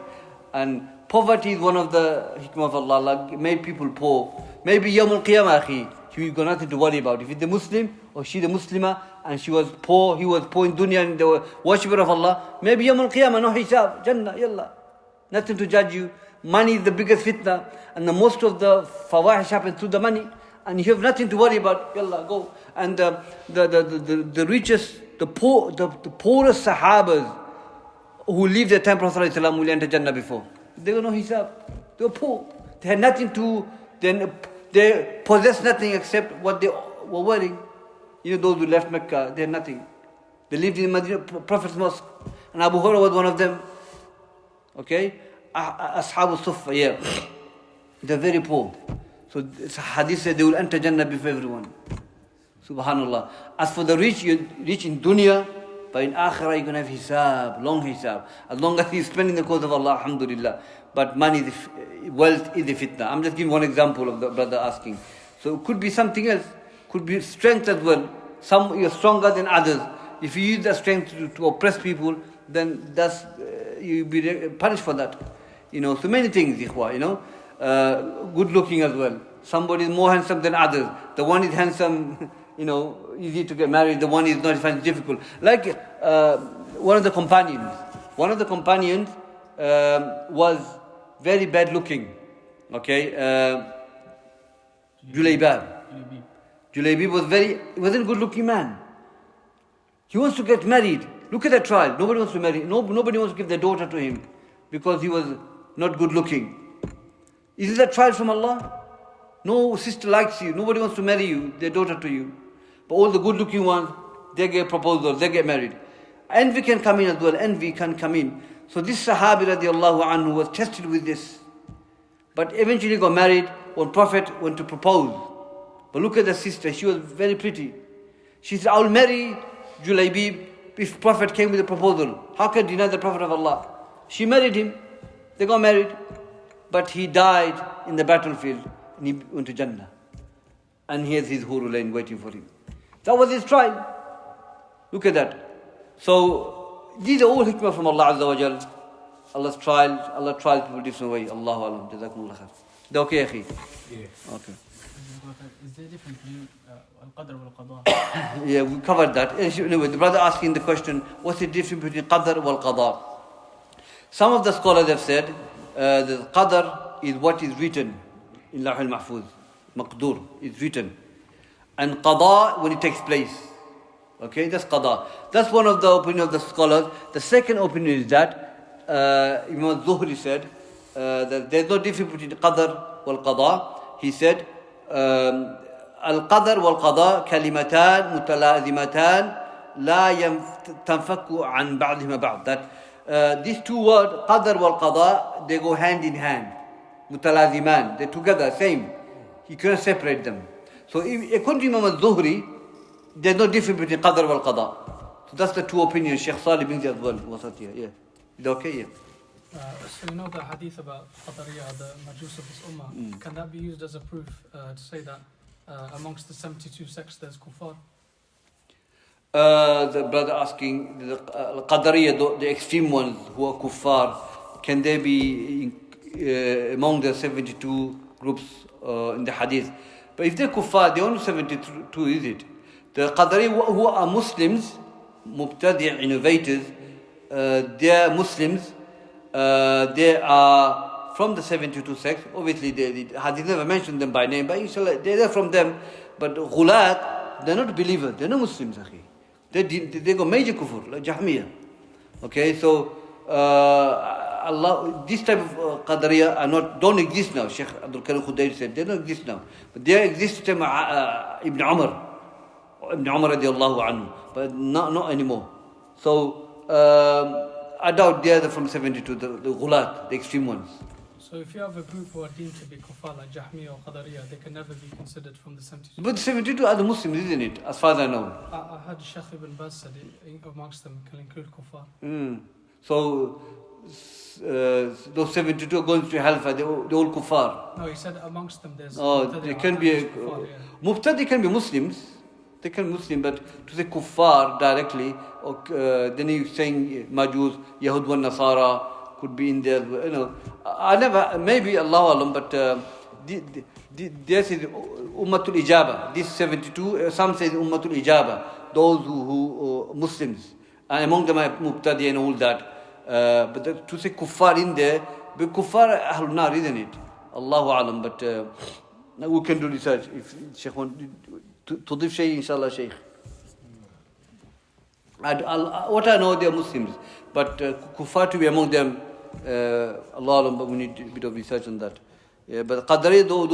Speaker 1: And poverty is one of the hikmah of Allah. Allah made people poor. Maybe Yawmul Qiyamah, akhi, he got nothing to worry about. If he's a Muslim or she's a Muslimah and she was poor, he was poor in dunya and they were worshipper of Allah, maybe Yawmul Qiyamah, no hisab, Jannah, yallah. Nothing to judge you. Money is the biggest fitna, and the most of the fawahish happens through the money. And you have nothing to worry about. Yallah, go. And the richest, the poorest Sahabas who lived the time of Prophet ﷺ will enter Jannah before. They were no hisab. They were poor. They had nothing to. They possessed nothing except what they were wearing. You know, those who left Mecca, they had nothing. They lived in Medina, Prophet's mosque, and Abu Hurairah was one of them. Okay, Ashab al-Suffa, yeah, they're very poor. So hadith said they will enter Jannah before everyone. Subhanallah. As for the rich, you're rich in dunya, but in akhirah you're going to have hisab, long hisab. As long as you spend in the cause of Allah, alhamdulillah. But money, wealth is the fitna. I'm just giving one example of the brother asking. So it could be something else. Could be strength as well. Some you're stronger than others. If you use that strength to oppress people, then that's you'll be punished for that. You know, so many things, ikhwa, you know. Good looking as well. Somebody is more handsome than others. The one is handsome, you know, easy to get married. The one is not, find it difficult. Like one of the companions. One of the companions was very bad looking. Okay, Julaybib wasn't a good looking man. He wants to get married. Look at that trial. Nobody wants to marry. Nobody wants to give their daughter to him because he was not good looking. Is that trial from Allah? No sister likes you. Nobody wants to marry you, their daughter to you. But all the good looking ones, they get proposals, they get married. Envy can come in as well. Envy can come in. So this Sahabi radiallahu anhu was tested with this. But eventually got married when Prophet went to propose. But look at the sister. She was very pretty. She said, I will marry Julaybib if Prophet came with a proposal. How can I deny the Prophet of Allah? She married him. They got married. But he died in the battlefield and he went to Jannah. And here's his Hurul Ain waiting for him. That was his trial. Look at that. So these are all hikmah from Allah Azza wa Jal. Allah trials people different way. Allahu alam. Jazakumullah khair. Is that okay, akhi?
Speaker 3: Yeah.
Speaker 1: Okay.
Speaker 2: Is there a difference between al-qadr wal-qada?
Speaker 1: Yeah, we covered that. Anyway, the brother asking the question, what's the difference between qadr wal qada? Some of the scholars have said the qadr is what is written in Lawh al-Mahfuz. Maqdur is written. And qada when it takes place. Okay, that's qada. That's one of the opinion of the scholars. The second opinion is that Imam Zuhri said that there's no difference between qadr wal qada. He said القدر والقضاء كلمتان متلازمتان لا تنفك عن بعضهما بعض. That these two words, قدر والقضاء, they go hand in hand. متلازمان, they're together, same. You cannot separate them. So according to Imam al-Zuhri, there's no difference between قدر والقضاء. So that's the two opinions. Shaykh Salih bin Ziyad was here. Yeah. Is that okay? Yeah.
Speaker 4: So you know the hadith about Qadariyah, the Majus of this ummah, can that be used as a proof to say that amongst the 72 sects there's kuffar?
Speaker 1: The brother asking, the Qadariyah, the extreme ones who are kuffar, can they be among the 72 groups in the hadith? But if they're kuffar, they're only 72, is it? The Qadariyah who are Muslims, mubtadi' innovators, they are Muslims. They are from the 72 sects. Obviously, the hadith never mentioned them by name, but inshallah, they're from them. But ghulat, they're not believers. They're not Muslims. They go major kufr, like Jahmiyyah. Okay, so Allah, this type of Qadariyah don't exist now. Shaykh Abdul Karim Khudayr said they don't exist now, but they exist in Ibn Umar radiallahu anhu, but not anymore. So I doubt they are from 72, the ghulat, the extreme ones.
Speaker 4: So if you have a group who are deemed to be kuffar like Jahmiyyah or Qadariyah, they can never be considered from the 72.
Speaker 1: But the 72 are the Muslims, isn't it? As far as I know.
Speaker 4: I heard Shaykh Ibn Baz said amongst them can include kuffar.
Speaker 1: So those 72 are going to hellfire, they're all kuffar.
Speaker 4: No, he said amongst them there's...
Speaker 1: They can be... Mubtadi can be Muslims. They can be Muslim, but to say kuffar directly, then you're saying Majus, Yahud wa Nasara could be in there. You know, I never, maybe Allah Alam, but this is Ummatul Ijaba. This 72, some say Ummatul Ijaba, those who Muslims. And among them are Mubtadi and all that. But to say kuffar in there, but kuffar Ahlul Nar, isn't it? Allahu Alam, but we can do research. If Shaykh wants تضيف شيء إن شاء الله شيخ. What I know, they are Muslims, but kuffar to be among them, Allah Alam, but we need a bit of research on that. Yeah, but Qadari, those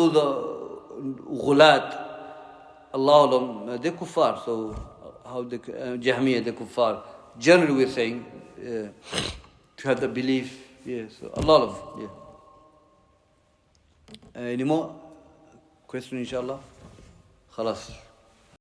Speaker 1: ghulat, Allah Alam, they're kuffar. So how the Jahmiyyah, they're kuffar. Generally, we're saying to have the belief. Yeah, so Allah Alam. Yeah. Any more question, inshallah? خلاص.